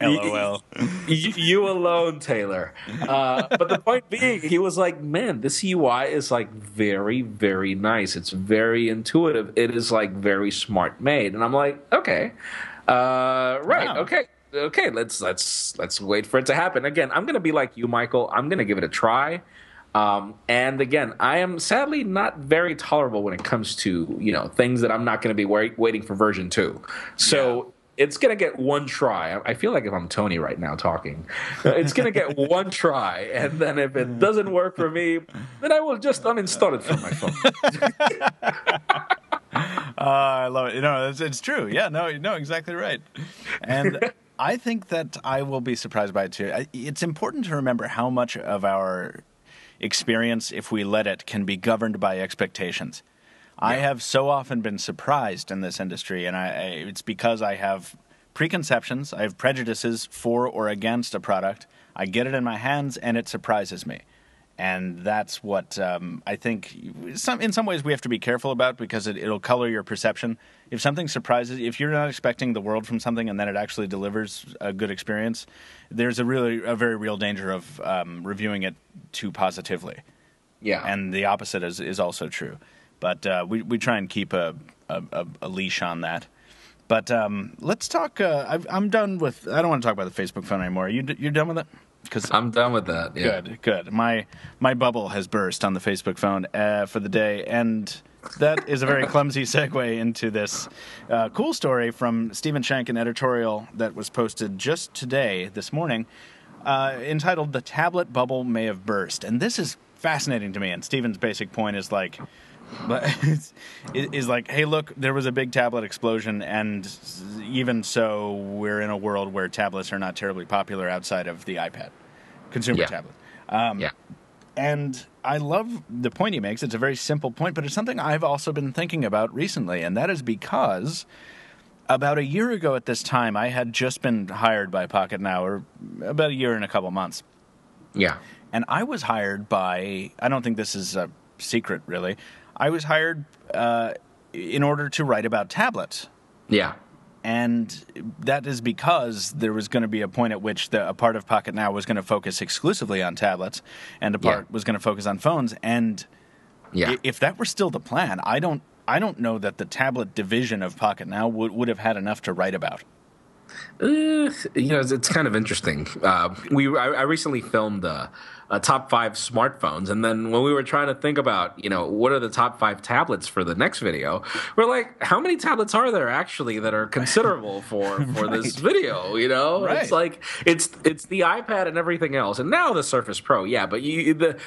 LOL. You alone, Taylor. But the point being, he was like, man, this UI is like very, very nice. It's very intuitive. It is like very smart made. And I'm like, okay. Right. Wow. Okay, let's wait for it to happen. Again, I'm going to be like you, Michael. I'm going to give it a try. And again, I am sadly not very tolerable when it comes to, things that I'm not going to be waiting for version 2. So it's going to get one try. I feel like if I'm Tony right now talking, it's going to get one try. And then if it doesn't work for me, then I will just uninstall it from my phone. I love it. It's true. Yeah, no, exactly right. And I think that I will be surprised by it too. It's important to remember how much of our experience, if we let it, can be governed by expectations. Yeah. I have so often been surprised in this industry, and it's because I have preconceptions, I have prejudices for or against a product. I get it in my hands, and it surprises me. And that's what I think in some ways we have to be careful about because it'll color your perception. If something surprises, if you're not expecting the world from something and then it actually delivers a good experience, there's a very real danger of reviewing it too positively. Yeah. And the opposite is also true. But we try and keep a leash on that. But let's talk. I'm done with. I don't want to talk about the Facebook phone anymore. You're done with it? I'm done with that. Yeah. Good. My bubble has burst on the Facebook phone for the day, and that is a very clumsy segue into this cool story from Stephen Shank, an editorial that was posted just today, this morning, entitled "The Tablet Bubble May Have Burst." And this is fascinating to me. And Stephen's basic point is like. Is like, hey, look, there was a big tablet explosion, and even so, we're in a world where tablets are not terribly popular outside of the iPad, consumer tablet. And I love the point he makes. It's a very simple point, but it's something I've also been thinking about recently, and that is because about a year ago at this time, I had just been hired by Pocketnow, or about a year and a couple months. Yeah. And I was hired by, I don't think this is a secret, really, I was hired in order to write about tablets. Yeah. And that is because there was going to be a point at which a part of Pocketnow was going to focus exclusively on tablets, and a part was going to focus on phones. And if that were still the plan, I don't I don't know that the tablet division of Pocketnow would have had enough to write about. It's kind of interesting. I recently filmed a top 5 smartphones, and then when we were trying to think about, what are the top 5 tablets for the next video, we're like, how many tablets are there actually that are considerable for this video? Right. It's like it's the iPad and everything else, and now the Surface Pro. Yeah, but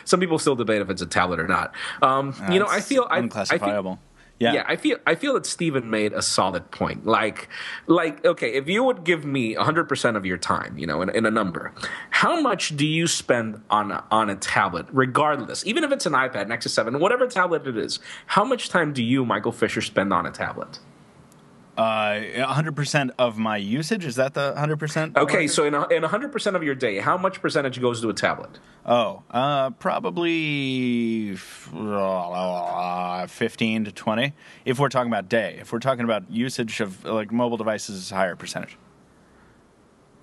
some people still debate if it's a tablet or not. I feel unclassifiable. Yeah, I feel that Steven made a solid point. Like, okay, if you would give me 100% of your time, in a number, how much do you spend on a tablet, regardless, even if it's an iPad, Nexus 7, whatever tablet it is? How much time do you, Michael Fisher, spend on a tablet? 100% of my usage? Is that the 100%? Okay, so in 100% of your day, how much percentage goes to a tablet? Probably 15 to 20. If we're talking about day. If we're talking about usage of like mobile devices, it's a higher percentage.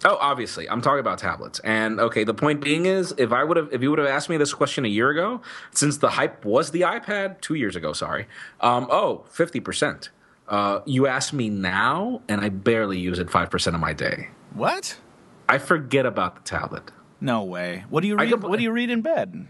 Oh, obviously, I'm talking about tablets. And okay, the point being is, if you would have asked me this question a year ago, since the hype was the iPad 2 years ago, 50%. You ask me now, and I barely use it 5% of my day. What? I forget about the tablet. No way. What do you read? What do you read in bed?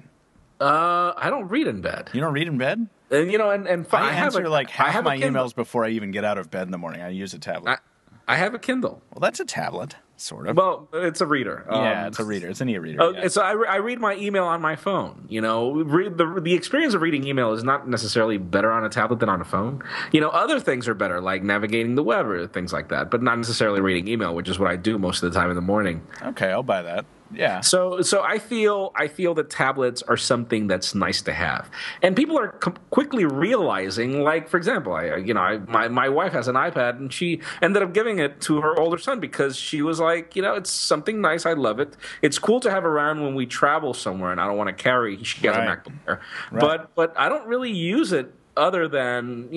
I don't read in bed. You don't read in bed? And I answer like half my Kindle. emails before I even get out of bed in the morning. I use a tablet. I have a Kindle. Well, that's a tablet, sort of. Well, it's a reader. It's a reader. It's an e-reader. Yeah. So I read my email on my phone. The experience of reading email is not necessarily better on a tablet than on a phone. Other things are better, like navigating the web or things like that, but not necessarily reading email, which is what I do most of the time in the morning. Okay, I'll buy that. Yeah. So I feel that tablets are something that's nice to have, and people are quickly realizing. Like, for example, my wife has an iPad, and she ended up giving it to her older son because she was like, it's something nice. I love it. It's cool to have around when we travel somewhere, and I don't want to carry. She has a MacBook Air, but I don't really use it other than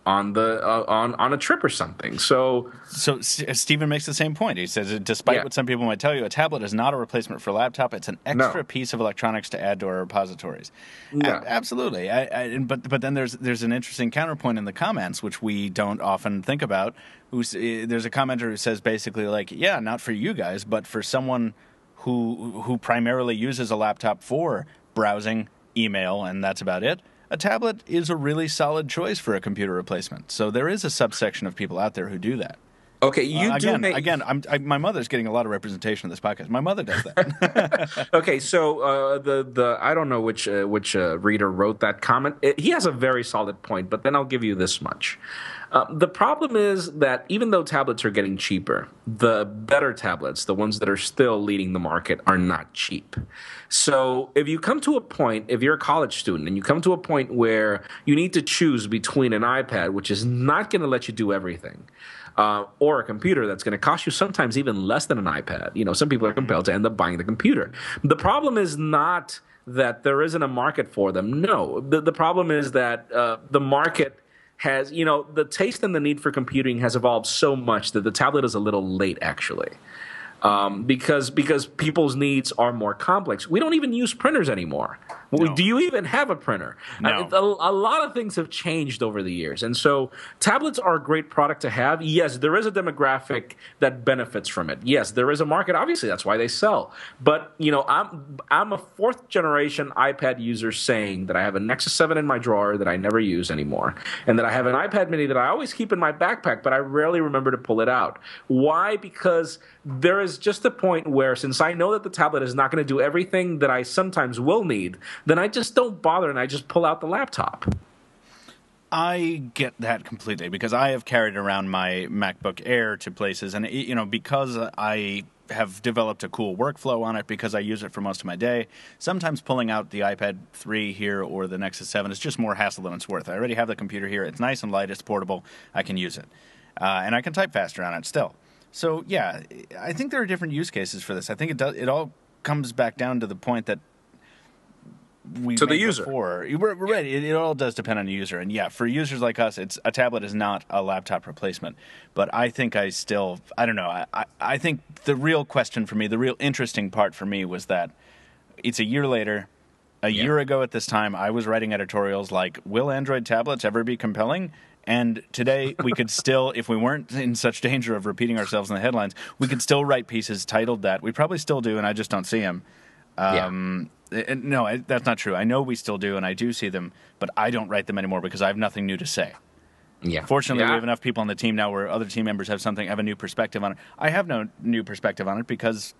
on a trip or something. So Stephen makes the same point. He says, despite what some people might tell you, a tablet is not a replacement for a laptop. It's an extra piece of electronics to add to our repositories. No. Absolutely. But then there's an interesting counterpoint in the comments, which we don't often think about. There's a commenter who says basically like, yeah, not for you guys, but for someone who primarily uses a laptop for browsing, email, and that's about it. A tablet is a really solid choice for a computer replacement. So there is a subsection of people out there who do that. Okay, my mother's getting a lot of representation in this podcast. My mother does that. Okay, so the I don't know which reader wrote that comment. He has a very solid point, but then I'll give you this much. The problem is that even though tablets are getting cheaper, the better tablets, the ones that are still leading the market, are not cheap. So if you come to a point, if you're a college student and you come to a point where you need to choose between an iPad, which is not going to let you do everything, or a computer that's going to cost you sometimes even less than an iPad, some people are compelled to end up buying the computer. The problem is not that there isn't a market for them. No, the problem is that the market has, the taste and the need for computing has evolved so much that the tablet is a little late, actually. Because people's needs are more complex. We don't even use printers anymore. No. Do you even have a printer? No. A lot of things have changed over the years. And so tablets are a great product to have. Yes, there is a demographic that benefits from it. Yes, there is a market. Obviously, that's why they sell. But, I'm a fourth generation iPad user saying that I have a Nexus 7 in my drawer that I never use anymore, and that I have an iPad mini that I always keep in my backpack, but I rarely remember to pull it out. Why? Because there is just a point where, since I know that the tablet is not going to do everything that I sometimes will need, then I just don't bother and I just pull out the laptop. I get that completely because I have carried around my MacBook Air to places, and because I have developed a cool workflow on it, because I use it for most of my day, sometimes pulling out the iPad 3 here or the Nexus 7 is just more hassle than it's worth. I already have the computer here. It's nice and light. It's portable. I can use it. And I can type faster on it still. So, yeah, I think there are different use cases for this. I think it all comes back down to the point that we to the user. Before. Right. It all does depend on the user. And, yeah, for users like us, a tablet is not a laptop replacement. But I think I don't know. I think the real question for me, the real interesting part for me was that it's a year later. A year ago at this time, I was writing editorials like, will Android tablets ever be compelling? And today, we could still, if we weren't in such danger of repeating ourselves in the headlines, we could still write pieces titled that. We probably still do, and I just don't see them. No, that's not true. I know we still do, and I do see them, but I don't write them anymore because I have nothing new to say. Yeah. Fortunately, we have enough people on the team now where other team members have a new perspective on it. I have no new perspective on it because,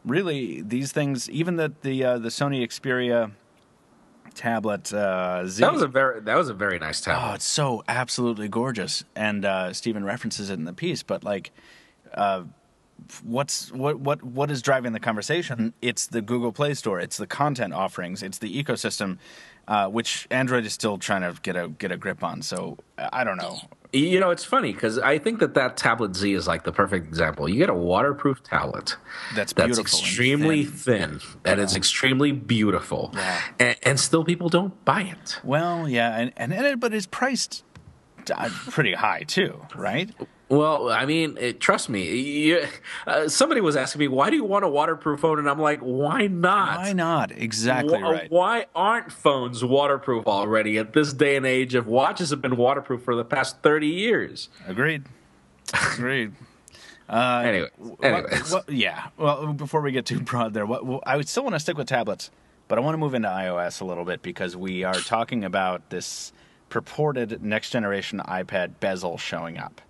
really, these things, even the Sony Xperia tablet Z. That was a very nice tablet. Oh, it's so absolutely gorgeous, and Stephen references it in the piece. But what is driving the conversation? It's the Google Play Store, it's the content offerings, it's the ecosystem, which Android is still trying to get a grip on. So I don't know. It's funny because I think that Tablet Z is like the perfect example. You get a waterproof tablet that's extremely thin, that is extremely beautiful, and still people don't buy it. Well, yeah, but it's priced pretty high too, right? Well, I mean, trust me. Somebody was asking me, why do you want a waterproof phone? And I'm like, why not? Why not? Exactly right. Why aren't phones waterproof already at this day and age if watches have been waterproof for the past 30 years? Agreed. Anyways. Well, before we get too broad there, I would still want to stick with tablets, but I want to move into iOS a little bit because we are talking about this purported next-generation iPad bezel showing up.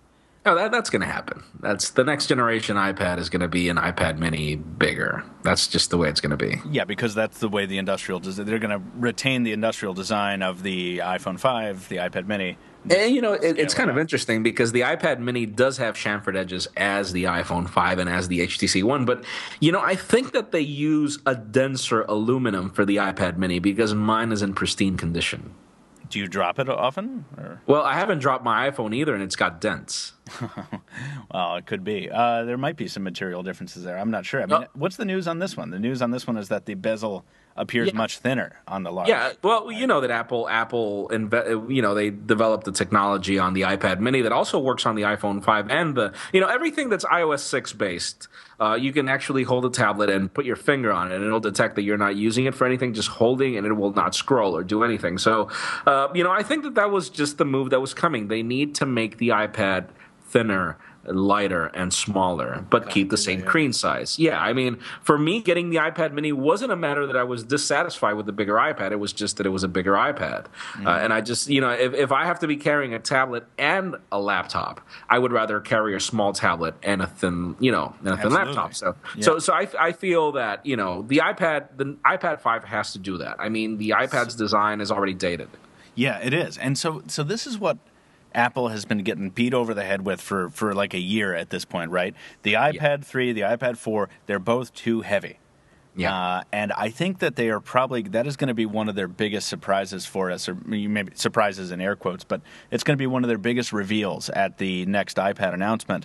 Oh, that's going to happen. That's the next generation iPad is going to be an iPad Mini bigger. That's just the way it's going to be. Yeah, because that's the way they're going to retain the industrial design of the iPhone 5, the iPad Mini. And, it's kind of interesting because the iPad Mini does have chamfered edges as the iPhone 5 and as the HTC One. But, I think that they use a denser aluminum for the iPad Mini because mine is in pristine condition. Do you drop it often? Or? Well, I haven't dropped my iPhone either, and it's got dents. Well, it could be. There might be some material differences there. I'm not sure. I mean, what's the news on this one? The news on this one is that the bezel appears much thinner on the large. Yeah, well, that Apple, they developed the technology on the iPad Mini that also works on the iPhone 5 and everything that's iOS 6 based. You can actually hold a tablet and put your finger on it, and it'll detect that you're not using it for anything, just holding, and it will not scroll or do anything. So, I think that was just the move that was coming. They need to make the iPad thinner, lighter, and smaller, but keep the same screen size. Yeah, I mean, for me, getting the iPad Mini wasn't a matter that I was dissatisfied with the bigger iPad. It was just that it was a bigger iPad. And I just, if I have to be carrying a tablet and a laptop, I would rather carry a small tablet and a thin, thin laptop. So I feel that, the iPad 5 has to do that. I mean, the iPad's design is already dated. Yeah, it is. And so this is what Apple has been getting beat over the head with for like a year at this point, right? The iPad 3, the iPad 4, they're both too heavy. Yeah. And I think that that is going to be one of their biggest surprises for us, or maybe surprises in air quotes, but it's going to be one of their biggest reveals at the next iPad announcement.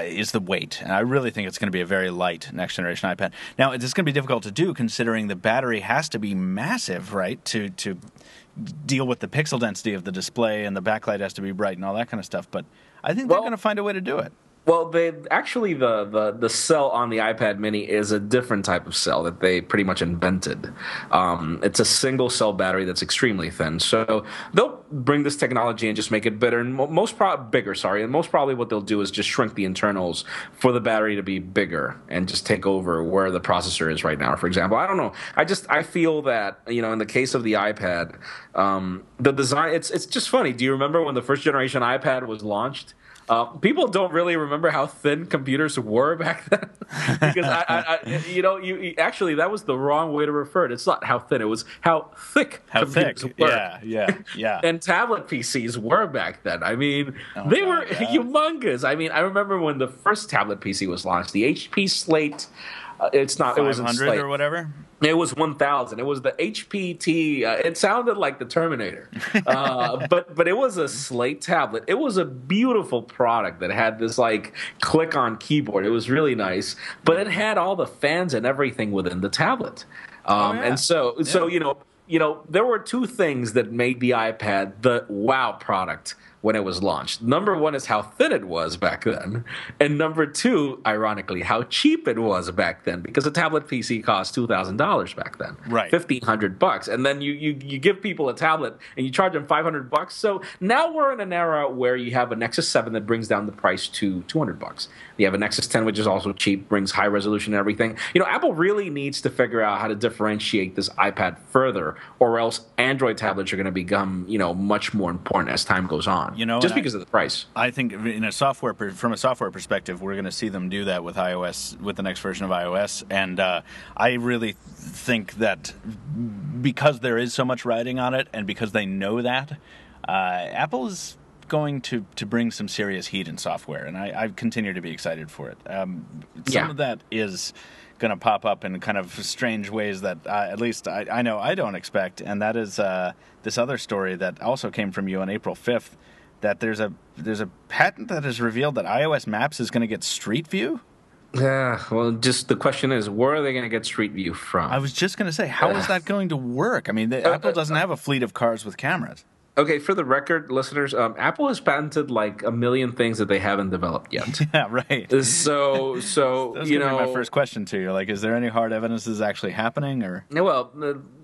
Is the weight. And I really think it's going to be a very light next-generation iPad. Now, it's going to be difficult to do considering the battery has to be massive, right, to deal with the pixel density of the display, and the backlight has to be bright and all that kind of stuff. But I think they're going to find a way to do it. Well, the cell on the iPad Mini is a different type of cell that they pretty much invented. It's a single cell battery that's extremely thin. So they'll bring this technology and just make it bigger. And most probably what they'll do is just shrink the internals for the battery to be bigger and just take over where the processor is right now. For example, I don't know. I feel that in the case of the iPad, the design it's just funny. Do you remember when the first generation iPad was launched? People don't really remember how thin computers were back then, because actually that was the wrong way to refer it. It's not how thin; it was how thick computers were. Yeah. And tablet PCs were back then. I mean, they were humongous. I mean, I remember when the first tablet PC was launched, the HP Slate. It wasn't 500 or whatever. It was 1000. It was the HPT. It sounded like the Terminator, but it was a Slate tablet. It was a beautiful product that had this like click-on keyboard. It was really nice, but it had all the fans and everything within the tablet. And so there were two things that made the iPad the wow product when it was launched. Number one is how thin it was back then, and number two, ironically, how cheap it was back then, because a tablet PC cost $2,000 back then, right? $1,500, and then you give people a tablet and you charge them $500. So now we're in an era where you have a Nexus 7 that brings down the price to $200. You have a Nexus 10, which is also cheap, brings high resolution and everything. Apple really needs to figure out how to differentiate this iPad further, or else Android tablets are going to become, much more important as time goes on. Just because of the price. I think from a software perspective, we're going to see them do that with iOS, with the next version of iOS, and I really think that because there is so much riding on it, and because they know that, Apple is going to bring some serious heat in software, and I continue to be excited for it. Some of that is going to pop up in kind of strange ways that at least I know I don't expect, and that is this other story that also came from you on April 5th, that there's a patent that has revealed that iOS Maps is going to get Street View. Yeah, well, just the question is, where are they going to get Street View from? I was just going to say, how is that going to work? I mean, Apple doesn't have a fleet of cars with cameras. Okay, for the record, listeners, Apple has patented like a million things that they haven't developed yet. Yeah, right. So that was gonna be my first question to you. Like, is there any hard evidence this is actually happening, or? Well,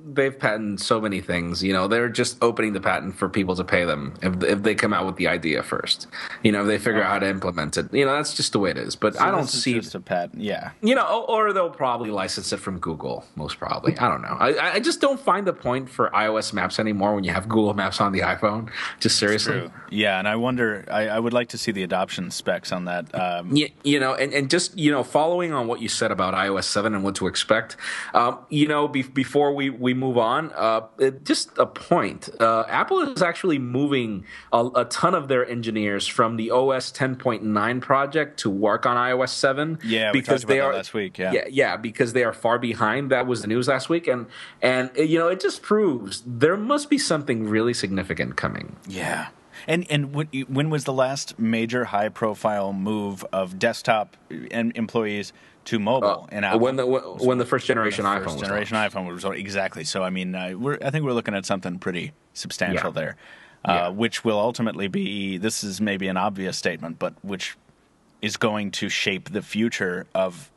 they've patented so many things. They're just opening the patent for people to pay them if they come out with the idea first. If they figure out how to implement it. That's just the way it is. But So I don't this is see just a patent. Yeah. Or they'll probably license it from Google. Most probably. I don't know. I just don't find the point for iOS Maps anymore when you have Google Maps on the iPhone. Just seriously. True. Yeah, and I wonder. I would like to see the adoption specs on that. And just following on what you said about iOS 7 and what to expect. Before we move on, just a point. Apple is actually moving a ton of their engineers from the OS 10.9 project to work on iOS 7. Yeah, we talked about that last week. Yeah, because they are far behind. That was the news last week, and it just proves there must be something really significant coming. Yeah. And when was the last major high-profile move of desktop employees to mobile in Apple? When the first generation iPhone was iPhone was exactly. So I mean, I think we're looking at something pretty substantial there, which will ultimately be. This is maybe an obvious statement, but which is going to shape the future of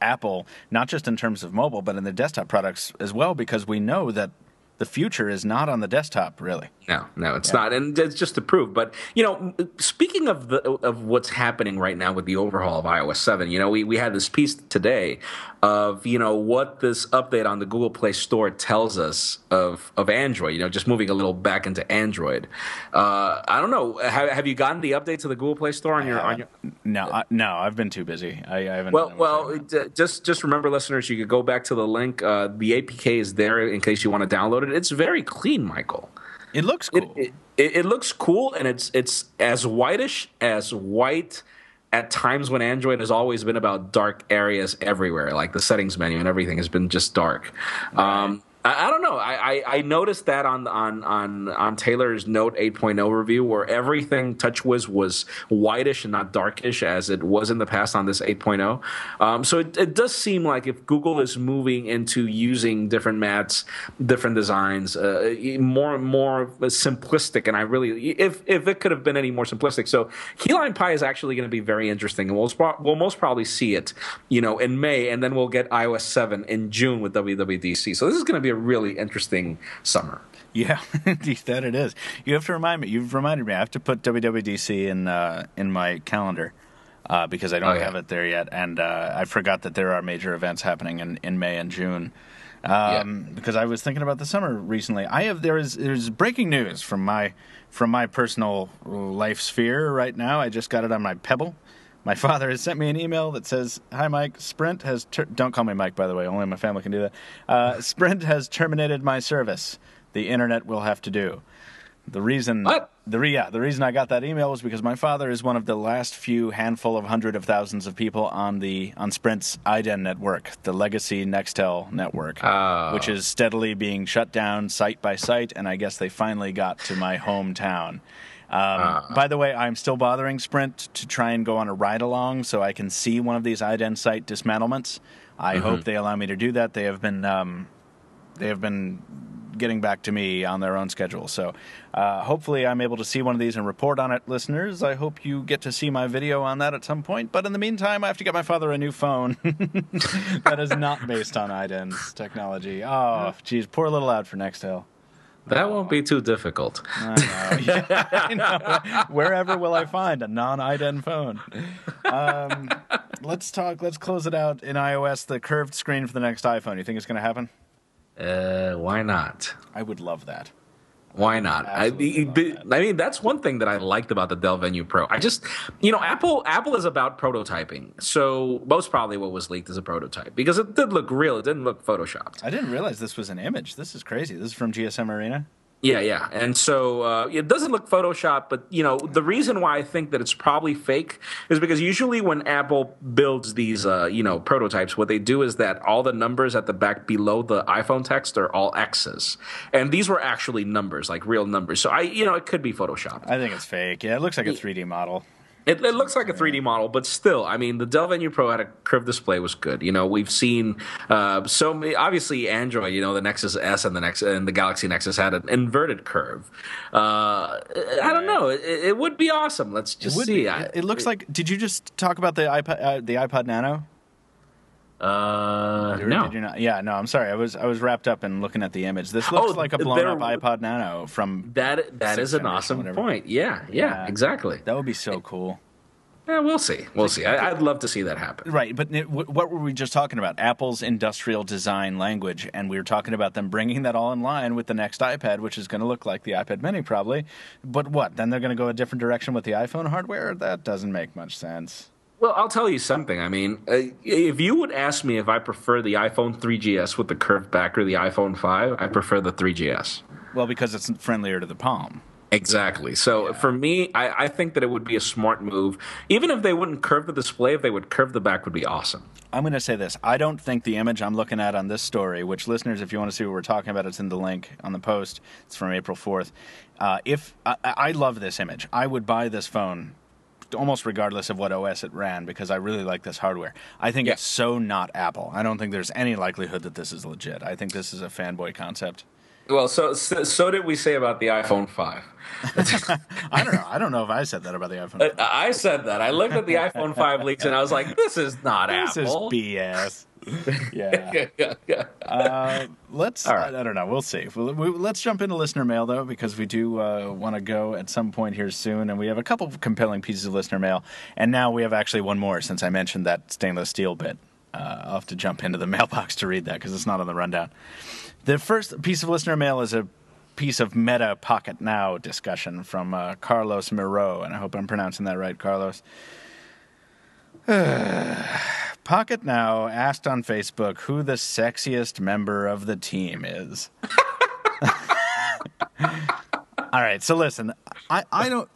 Apple, not just in terms of mobile, but in the desktop products as well, because we know that the future is not on the desktop, really. No, it's not, and it's just to prove. But speaking of what's happening right now with the overhaul of iOS 7, we had this piece today of what this update on the Google Play Store tells us of Android. Just moving a little back into Android. I don't know. Have you gotten the update to the Google Play Store on your? No, I've been too busy. I haven't. Well, just remember, listeners, you could go back to the link. The APK is there in case you want to download it. It's very clean, Michael. It looks cool. It looks cool, and it's as whitish as white at times when Android has always been about dark areas everywhere, like the settings menu and everything has been just dark. Right. I don't know. I noticed that on Taylor's Note 8.0 review, where everything TouchWiz was whitish and not darkish as it was in the past on this 8.0. So it does seem like if Google is moving into using different mats, different designs, more simplistic, and if it could have been any more simplistic. So Key Lime Pie is actually going to be very interesting, and we'll most probably see it, in May, and then we'll get iOS 7 in June with WWDC. So this is going to be a really interesting summer. Yeah, that it is. You have to remind me. You've reminded me. I have to put WWDC in my calendar because I don't have it there yet, and I forgot that there are major events happening in May and June. Because I was thinking about the summer recently. There's breaking news from my personal life sphere right now. I just got it on my Pebble. My father has sent me an email that says, "Hi, Mike. Sprint has don't call me Mike, by the way. Only my family can do that. Sprint has terminated my service. The internet will have to do." The reason What? The reason I got that email was because my father is one of the last few handful of hundred of thousands of people on Sprint's IDEN network, the legacy Nextel network, which is steadily being shut down site by site, and I guess they finally got to my hometown. By the way, I'm still bothering Sprint to try and go on a ride-along so I can see one of these IDEN site dismantlements. I hope they allow me to do that. They have been getting back to me on their own schedule. So hopefully I'm able to see one of these and report on it, listeners. I hope you get to see my video on that at some point. But in the meantime, I have to get my father a new phone that is not based on iDEN's technology. Oh, geez, poor little ad for Nextel. That won't be too difficult. I know. Yeah, I know. Wherever will I find a non-iDEN phone? Let's close it out in iOS, the curved screen for the next iPhone. You think it's going to happen? Why not? I would love that. Why not? I mean, that's one thing that I liked about the Dell Venue Pro. I just, Apple is about prototyping. So most probably what was leaked is a prototype because it did look real. It didn't look photoshopped. I didn't realize this was an image. This is crazy. This is from GSM Arena. Yeah. And so it doesn't look Photoshop, but, the reason why I think that it's probably fake is because usually when Apple builds these, prototypes, what they do is that all the numbers at the back below the iPhone text are all X's. And these were actually numbers, like real numbers. So, it could be Photoshopped. I think it's fake. Yeah, it looks like a 3D model. It looks like a 3D model, but still, I mean, the Dell Venue Pro had a curved display, was good. We've seen so many, obviously Android, the Nexus S and the Galaxy Nexus had an inverted curve. I don't know. It would be awesome. Let's just see. It looks like. Did you just talk about the iPod Nano? No. Did you not? Yeah, no. I'm sorry. I was wrapped up in looking at the image. This looks like a blown up iPod Nano from. That is an awesome point. Yeah, exactly. That would be so cool. Yeah, we'll see. I'd love to see that happen. Right, but what were we just talking about? Apple's industrial design language, and we were talking about them bringing that all in line with the next iPad, which is going to look like the iPad Mini probably. But what? Then they're going to go a different direction with the iPhone hardware? That doesn't make much sense. Well, I'll tell you something. I mean, if you would ask me if I prefer the iPhone 3GS with the curved back or the iPhone 5, I prefer the 3GS. Well, because it's friendlier to the palm. Exactly. So for me, I think that it would be a smart move. Even if they wouldn't curve the display, if they would curve the back would be awesome. I'm going to say this. I don't think the image I'm looking at on this story, which listeners, if you want to see what we're talking about, it's in the link on the post. It's from April 4th. I love this image. I would buy this phone almost regardless of what OS it ran because I really like this hardware. I think it's so not Apple. I don't think there's any likelihood that this is legit. I think this is a fanboy concept. Well, so did we say about the iPhone 5. I don't know. I don't know if I said that about the iPhone 5. I said that. I looked at the iPhone 5 leaks and I was like, this is not Apple. This is BS. Yeah. Let's. All right. I don't know. We'll see. Let's jump into listener mail though, because we do want to go at some point here soon, and we have a couple of compelling pieces of listener mail, and now we have actually one more since I mentioned that stainless steel bit. I'll have to jump into the mailbox to read that because it's not on the rundown. The first piece of listener mail is a piece of meta Pocketnow discussion from Carlos Miro, and I hope I'm pronouncing that right, Carlos. Pocketnow asked on Facebook who the sexiest member of the team is. All right, so listen, I don't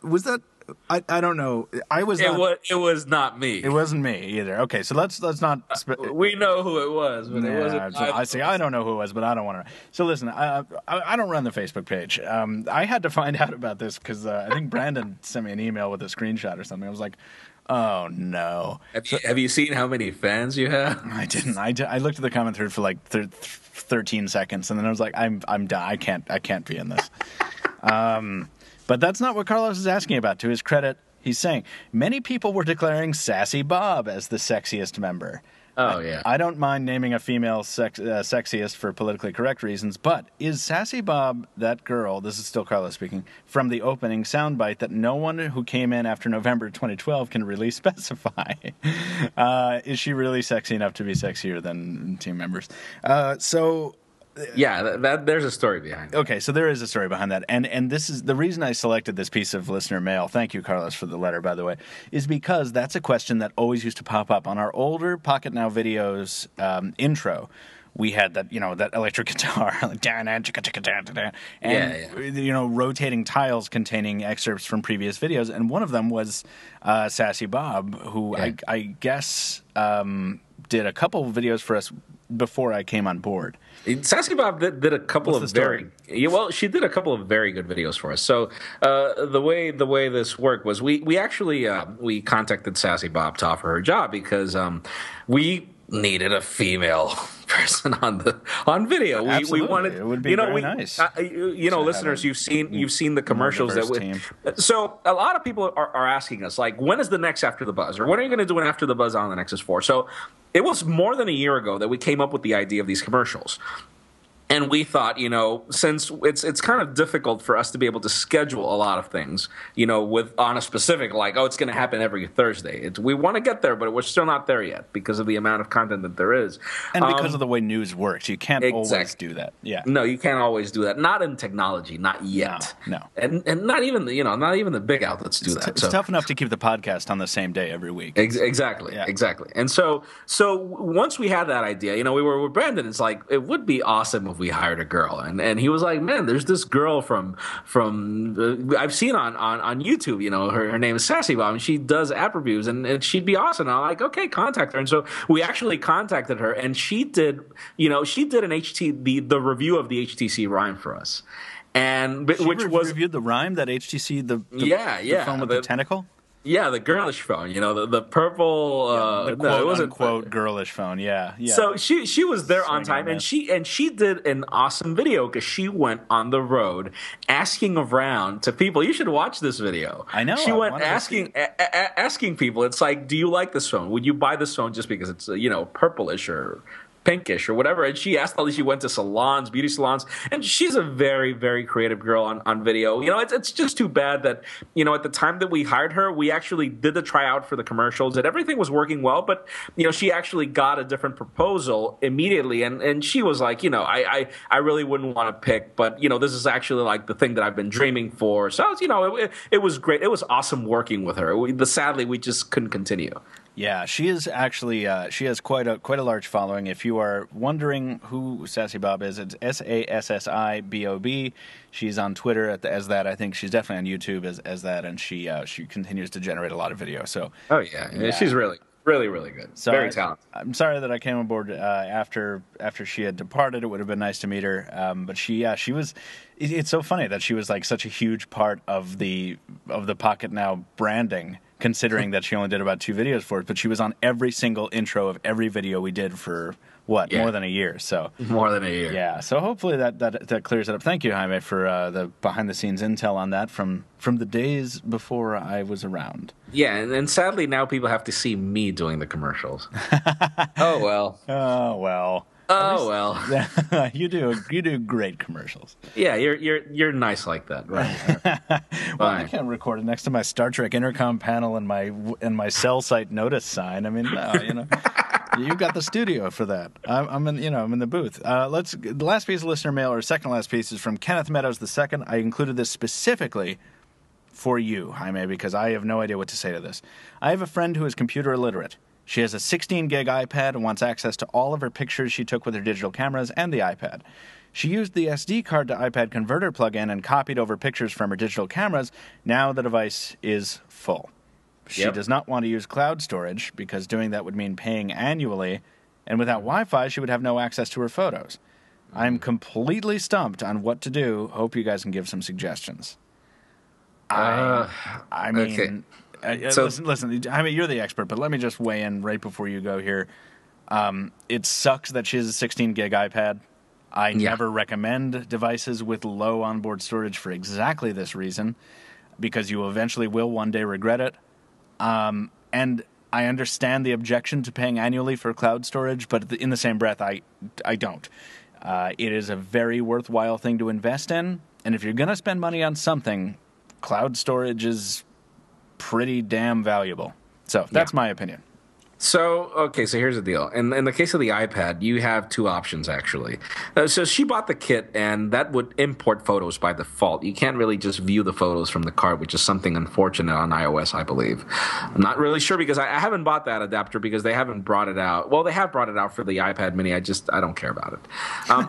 I don't know. It was not me. It wasn't me either. Okay, so let's not. We know who it was, but it wasn't. I see. I don't know who it was, but I don't want to. So listen, I don't run the Facebook page. I had to find out about this because I think Brandon sent me an email with a screenshot or something. I was like, oh no. Have you seen how many fans you have? I didn't. I looked at the comment thread for like 13 seconds, and then I was like, I'm done. I can't be in this. But that's not what Carlos is asking about. To his credit, he's saying, many people were declaring Sassy Bob as the sexiest member. Oh, yeah. I don't mind naming a female sexiest for politically correct reasons, but is Sassy Bob that girl, this is still Carlos speaking, from the opening soundbite that no one who came in after November 2012 can really specify? Is she really sexy enough to be sexier than team members? Yeah, there's a story behind it. Okay, so there is a story behind that. And this is the reason I selected this piece of listener mail. Thank you, Carlos, for the letter, by the way, is because that's a question that always used to pop up on our older Pocketnow videos intro. We had that, that electric guitar, like, and rotating tiles containing excerpts from previous videos. And one of them was Sassy Bob, who I guess did a couple of videos for us before I came on board. Sassy Bob did a couple of she did a couple of very good videos for us. So the way this worked was we actually we contacted Sassy Bob to offer her a job because we needed a female person on video. Absolutely. We wanted, it would be very nice. Listeners, you've seen the commercials that we. So a lot of people are asking us, like, when is the next After the Buzz, or what are you going to do an After the Buzz on the Nexus 4? So it was more than a year ago that we came up with the idea of these commercials. And we thought, since it's kind of difficult for us to be able to schedule a lot of things, on a specific, like, it's going to happen every Thursday. We want to get there, but we're still not there yet because of the amount of content that there is. And because of the way news works, you can't always do that. Yeah. No, you can't always do that. Not in technology, not yet. No. And not even the big outlets do that. It's tough enough to keep the podcast on the same day every week. Exactly. Yeah. Exactly. And so once we had that idea, we were with Brandon. It's like, it would be awesome if we hired a girl, and he was like, man, there's this girl from I've seen on YouTube, her name is Sassy Bob, and she does app reviews, and she'd be awesome. And I'm like, okay, contact her. And so we actually contacted her, and she did the review of the HTC Rhyme for us, and which was reviewed the Rhyme, that HTC the phone with the tentacle. Yeah, the girlish phone, the purple, the quote-unquote girlish phone, yeah. So she was there on time, and she did an awesome video because she went on the road asking around to people. You should watch this video. I know. She went asking people. It's like, do you like this phone? Would you buy this phone just because it's purplish or pinkish or whatever? And she asked she went to salons, beauty salons, and she's a very, very creative girl on video. It's just too bad that at the time that we hired her, we actually did the tryout for the commercials and everything was working well, but she actually got a different proposal immediately, and she was like, I really wouldn't want to pick, but this is actually like the thing that I've been dreaming for. So it was great. It was awesome working with her. Sadly, we just couldn't continue. Yeah, she is actually she has quite a large following. If you are wondering who Sassy Bob is, it's SASSIBOB. She's on Twitter as that. I think she's definitely on YouTube as that, and she continues to generate a lot of video. So she's really good. So very talented. I'm sorry that I came aboard after she had departed. It would have been nice to meet her, but she was. It's so funny that she was like such a huge part of the Pocketnow branding, considering that she only did about 2 videos for it, but she was on every single intro of every video we did for more than a year. So more than a year. Yeah. So hopefully that clears it up. Thank you, Jaime, for the behind the scenes intel on that from the days before I was around. Yeah, and sadly now people have to see me doing the commercials. Oh well. Oh well. Oh well. You do great commercials. Yeah, you're nice like that, right? Well, I can't record it next to my Star Trek intercom panel and my cell site notice sign. I mean, no, you got the studio for that. I'm in the booth. The last piece of listener mail, or second last piece, is from Kenneth Meadows II. I included this specifically for you, Jaime, because I have no idea what to say to this. I have a friend who is computer illiterate. She has a 16-gig iPad and wants access to all of her pictures she took with her digital cameras and the iPad. She used the SD card to iPad converter plugin and copied over pictures from her digital cameras. Now the device is full. She does not want to use cloud storage because doing that would mean paying annually, and without Wi-Fi, she would have no access to her photos. I'm completely stumped on what to do. Hope you guys can give some suggestions. I mean... Okay. Listen. I mean, you're the expert, but let me just weigh in right before you go here. It sucks that she has a 16-gig iPad. I never recommend devices with low onboard storage for exactly this reason, because you eventually will one day regret it. And I understand the objection to paying annually for cloud storage, but in the same breath, I don't. It is a very worthwhile thing to invest in, and if you're going to spend money on something, cloud storage is pretty damn valuable. So that's my opinion. So here's the deal. In the case of the iPad, you have 2 options, actually. So she bought the kit, and that would import photos by default. You can't really just view the photos from the card, which is something unfortunate on iOS, I believe. I'm not really sure because I haven't bought that adapter because they haven't brought it out. Well, they have brought it out for the iPad mini. I don't care about it.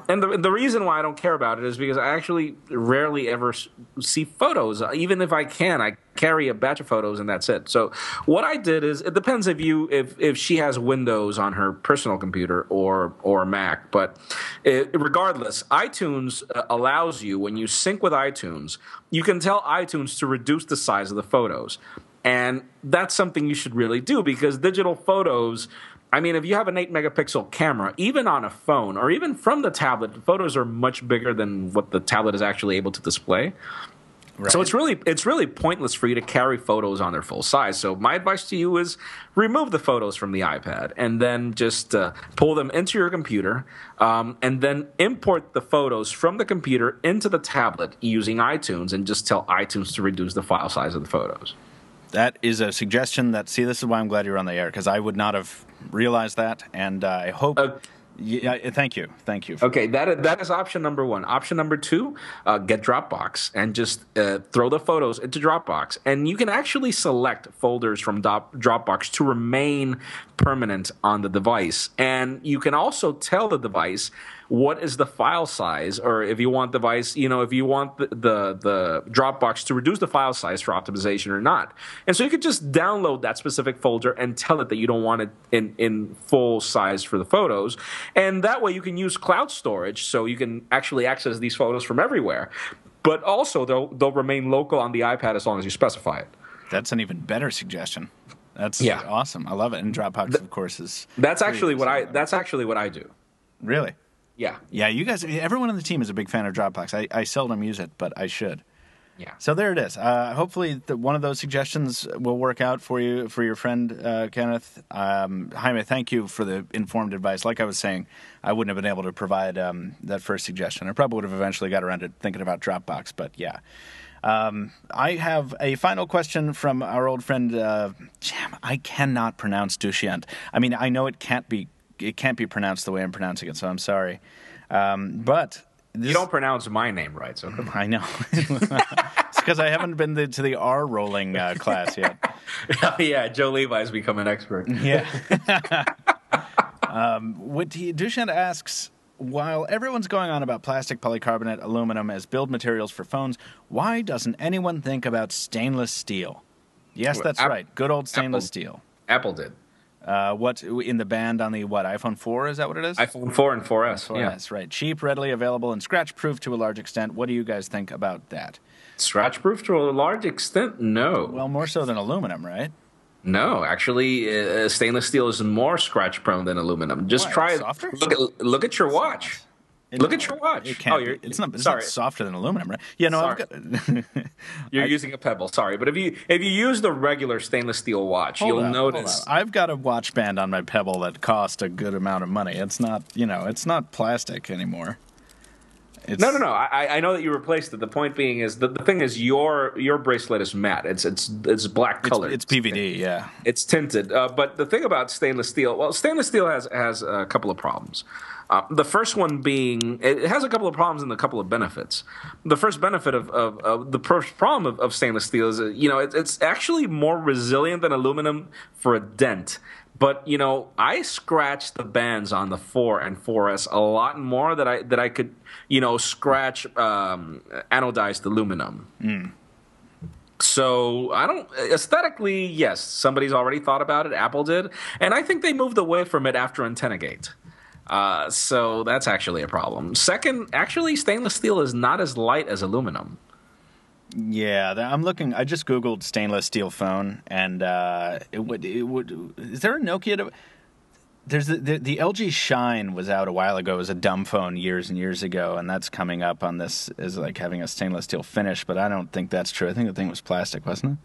And the reason why I don't care about it is because I actually rarely ever see photos. Even if I can, I carry a batch of photos and that's it. So what I did is, it depends if she has Windows on her personal computer or Mac, but regardless, iTunes allows you, when you sync with iTunes, you can tell iTunes to reduce the size of the photos. And that's something you should really do, because digital photos, I mean, if you have an 8-megapixel camera, even on a phone or even from the tablet, photos are much bigger than what the tablet is actually able to display. Right. So it's really pointless for you to carry photos on their full size. So my advice to you is remove the photos from the iPad and then just pull them into your computer and then import the photos from the computer into the tablet using iTunes and just tell iTunes to reduce the file size of the photos. That is a suggestion this is why I'm glad you're on the air, because I would not have realized that, and I hope... thank you. Okay, that is option number one. Option number two, get Dropbox and just throw the photos into Dropbox. And you can actually select folders from Dropbox to remain permanent on the device. And you can also tell the device what is the file size, or if you want if you want the Dropbox to reduce the file size for optimization or not. And so you could just download that specific folder and tell it that you don't want it in full size for the photos. And that way you can use cloud storage, so you can actually access these photos from everywhere. But also they'll remain local on the iPad as long as you specify it. That's an even better suggestion. That's awesome. I love it. And Dropbox, of course, is... That's actually what I do. Really? Yeah. Yeah, you guys, everyone on the team is a big fan of Dropbox. I seldom use it, but I should. Yeah. So there it is. Hopefully one of those suggestions will work out for you, for your friend, Kenneth. Jaime, thank you for the informed advice. Like I was saying, I wouldn't have been able to provide that first suggestion. I probably would have eventually got around to thinking about Dropbox, but yeah. I have a final question from our old friend, I cannot pronounce Dushyant. I mean, I know it can't be pronounced the way I'm pronouncing it, so I'm sorry. But you don't pronounce my name right, so come on. I know. It's because I haven't been to the R rolling class yet. Yeah, Joe Levi's become an expert. Yeah. Dushyant asks, while everyone's going on about plastic, polycarbonate, aluminum as build materials for phones, why doesn't anyone think about stainless steel? Yes, that's right. Good old stainless steel. Apple did. What in the band on the iPhone 4? Is that what it is? iPhone 4 and 4S. 4S, right. Cheap, readily available, and scratch-proof to a large extent. What do you guys think about that? Scratch-proof to a large extent? No. Well, more so than aluminum, right? No, actually, stainless steel is more scratch-prone than aluminum. Just try it. Softer? Look at your watch. Look at your watch. It's not softer than aluminum, right? Yeah, no, You're using a Pebble. Sorry, but if you use the regular stainless steel watch, you'll notice. I've got a watch band on my Pebble that cost a good amount of money. It's not, it's not plastic anymore. No. I know that you replaced it. The point being is the thing is your bracelet is matte. It's black colored. It's PVD. Yeah. It's tinted. But the thing about stainless steel has a couple of problems. The first one being it has a couple of problems and a couple of benefits. The first benefit of the first problem of stainless steel is it's actually more resilient than aluminum for a dent. But I scratched the bands on the 4 and 4S a lot more that I could scratch anodized aluminum. Mm. So aesthetically, yes, somebody's already thought about it. Apple did, and I think they moved away from it after AntennaGate. So that's actually a problem. Second, actually, stainless steel is not as light as aluminum. Yeah, I'm looking. I just Googled stainless steel phone, and it would. Is there a Nokia? There's the LG Shine was out a while ago as a dumb phone years and years ago, and that's coming up on this as like having a stainless steel finish. But I don't think that's true. I think the thing was plastic, wasn't it?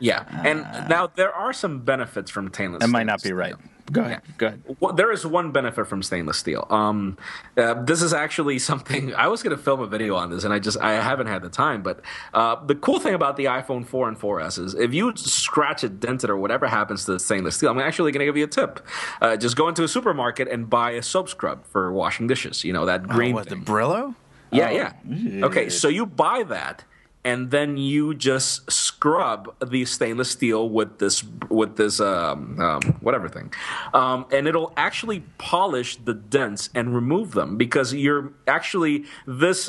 Yeah, and now there are some benefits from stainless steel. That might not be right. Go ahead. Yeah. Go ahead. Well, there is one benefit from stainless steel. This is actually something I was going to film a video on this, and I haven't had the time. But the cool thing about the iPhone 4 and 4S is if you scratch it, dent it, or whatever happens to the stainless steel, I'm actually going to give you a tip. Just go into a supermarket and buy a soap scrub for washing dishes. That green. The Brillo? Yeah. Okay, so you buy that. And then you just scrub the stainless steel with this whatever thing, and it'll actually polish the dents and remove them because you're actually this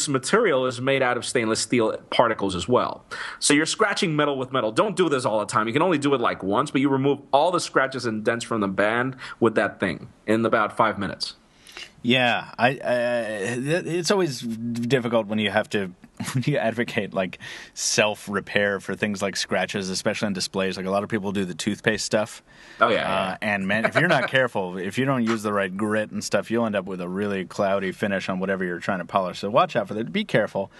material is made out of stainless steel particles as well. So you're scratching metal with metal. Don't do this all the time. You can only do it like once, but you remove all the scratches and dents from the band with that thing in about 5 minutes. Yeah, it's always difficult when you have to when you advocate like self-repair for things like scratches, especially on displays, like a lot of people do the toothpaste stuff. Oh yeah. And man, if you're not careful, if you don't use the right grit and stuff, you'll end up with a really cloudy finish on whatever you're trying to polish. So watch out for that. Be careful.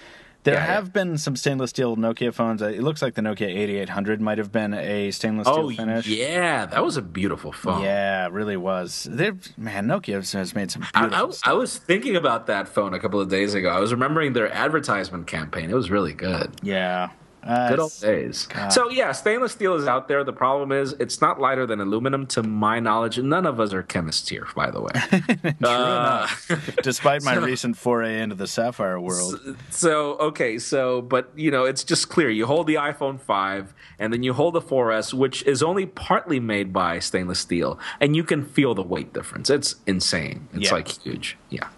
There have been some stainless steel Nokia phones. It looks like the Nokia 8800 might have been a stainless steel finish. Yeah, that was a beautiful phone. Yeah, it really was. Nokia has made some beautiful stuff. I was thinking about that phone a couple of days ago. I was remembering their advertisement campaign. It was really good. Yeah. Good old days. God. So, yeah, stainless steel is out there. The problem is it's not lighter than aluminum, to my knowledge. None of us are chemists here, by the way. True enough. Despite my recent foray into the sapphire world. But, it's just clear. You hold the iPhone 5, and then you hold the 4S, which is only partly made by stainless steel, and you can feel the weight difference. It's insane. It's, huge. Yeah.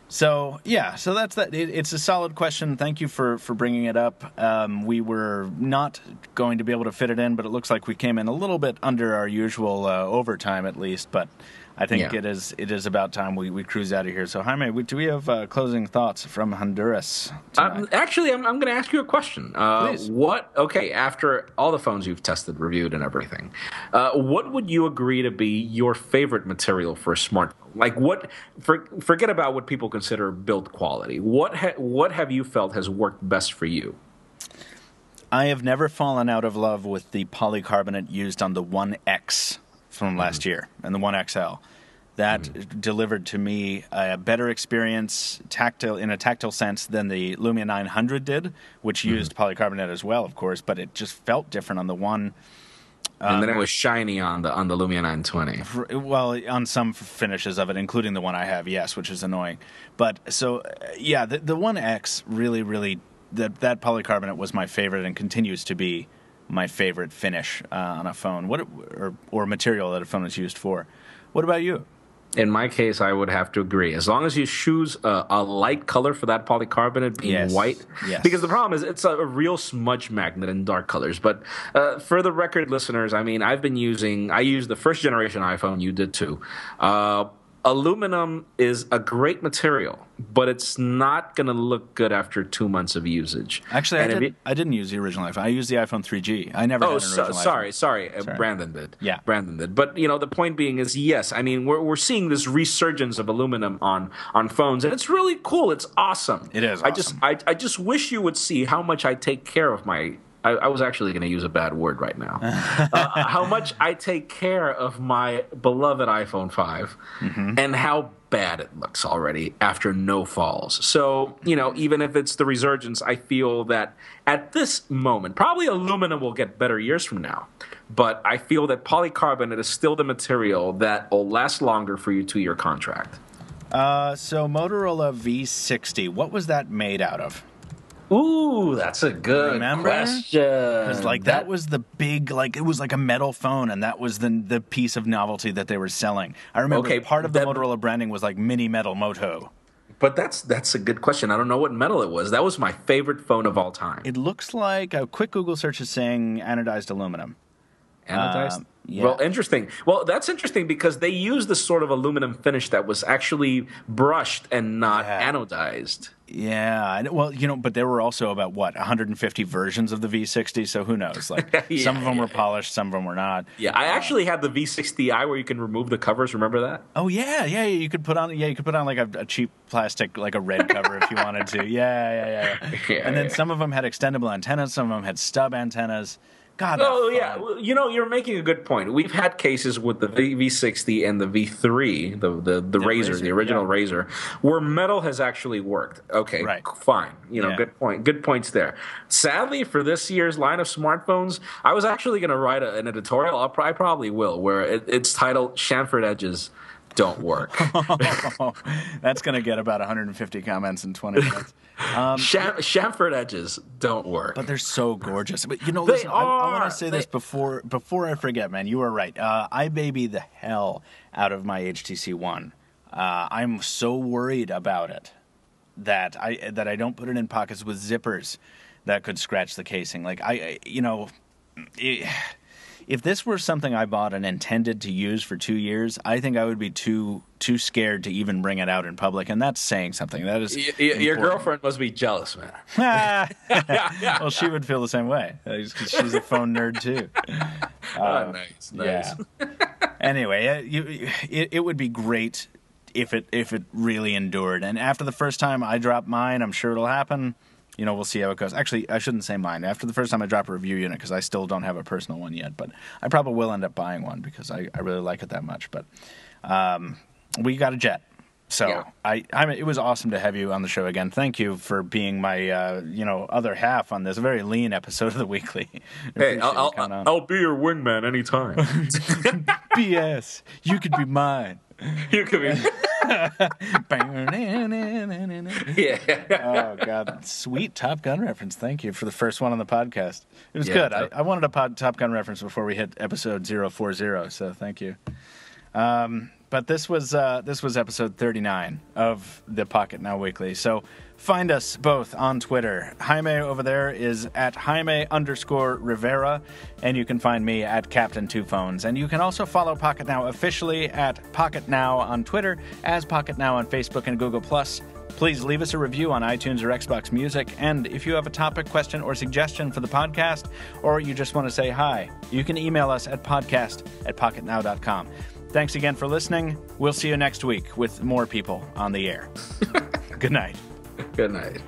So that's that. It's a solid question. Thank you for bringing it up. We were not going to be able to fit it in, but it looks like we came in a little bit under our usual overtime, at least. But I think it is about time we cruise out of here. So Jaime, do we have closing thoughts from Honduras tonight? Actually, I'm going to ask you a question. Please. After all the phones you've tested, reviewed, and everything, what would you agree to be your favorite material for a smartphone? Like forget about what people consider build quality. What have you felt has worked best for you? I have never fallen out of love with the polycarbonate used on the One X from last year and the One XL. That delivered to me a better experience in a tactile sense than the Lumia 900 did, which used polycarbonate as well, of course, but it just felt different on the One. And then it was shiny on the Lumia 920. Well, on some finishes of it, including the one I have, yes, which is annoying. But so, the One X really that polycarbonate was my favorite and continues to be my favorite finish on a phone. Or material that a phone is used for. What about you? In my case, I would have to agree. As long as you choose a light color for that polycarbonate, being white. Yes. Because the problem is it's a real smudge magnet in dark colors. But for the record, listeners, I mean, I used the first generation iPhone. You did too. Aluminum is a great material, but it's not going to look good after 2 months of usage. Actually, I didn't use the original iPhone. I used the iPhone 3G. I never had an original iPhone. Sorry. Brandon did. Yeah. Brandon did. But, the point being is, yes, I mean, we're seeing this resurgence of aluminum on phones, and it's really cool. It's awesome. It is awesome. I just wish you would see how much I take care of my... I was actually going to use a bad word right now. How much I take care of my beloved iPhone 5 and how bad it looks already after no falls. So, even if it's the resurgence, I feel that at this moment, probably aluminum will get better years from now. But I feel that polycarbonate is still the material that will last longer for your 2-year contract. So Motorola V60, what was that made out of? Ooh, that's a good question. Because that was the big, it was like a metal phone, and that was the piece of novelty that they were selling. I remember part of the Motorola branding was like mini metal Moto. But that's a good question. I don't know what metal it was. That was my favorite phone of all time. It looks like a quick Google search is saying anodized aluminum. Anodized? Yeah. Well, interesting. Well, that's interesting because they used this sort of aluminum finish that was actually brushed and not anodized. Yeah. Well, but there were also about, 150 versions of the V60, so who knows? Some of them were polished, some of them were not. Yeah, I actually had the V60i where you can remove the covers. Remember that? Oh, yeah. You could put on like a cheap plastic, like a red cover if you wanted to. Yeah. And then some of them had extendable antennas, some of them had stub antennas. God, yeah. Well, you're making a good point. We've had cases with the V60 and the V3, the Razor, the original Razor, where metal has actually worked. Okay, fine. Good point. Good points there. Sadly, for this year's line of smartphones, I was actually going to write an editorial. I probably will, where it's titled "Chamfered Edges Don't Work." That's going to get about 150 comments in 20 minutes. Chamfered edges don't work. But they're so gorgeous. But listen, I want to say this before I forget, man. You are right. I baby the hell out of my HTC One. I'm so worried about it that I don't put it in pockets with zippers that could scratch the casing. if this were something I bought and intended to use for 2 years, I think I would be too scared to even bring it out in public, and that's saying something. That is your girlfriend must be jealous, man. Well, she would feel the same way. She's a phone nerd too. Nice. Yeah. Anyway, it would be great if it really endured. And after the first time I drop mine, I'm sure it'll happen. We'll see how it goes. Actually, I shouldn't say mine. After the first time I drop a review unit, because I still don't have a personal one yet, but I probably will end up buying one because I really like it that much. But we got a jet. So yeah. It was awesome to have you on the show again. Thank you for being my other half on this very lean episode of the Weekly. Hey, I'll be your wingman anytime. BS. You could be mine. You could be. Yeah. Oh God, sweet Top Gun reference. Thank you for the first one on the podcast. It was good. I wanted a Top Gun reference before we hit episode 040. So thank you. But this was episode 39 of the Pocketnow Weekly. So find us both on Twitter. Jaime over there is at Jaime_Rivera, and you can find me at Captain Two Phones. And you can also follow Pocketnow officially at Pocketnow on Twitter, as Pocketnow on Facebook and Google+. Please leave us a review on iTunes or Xbox Music, and if you have a topic, question, or suggestion for the podcast, or you just want to say hi, you can email us at podcast@pocketnow.com. Thanks again for listening. We'll see you next week with more people on the air. Good night. Good night.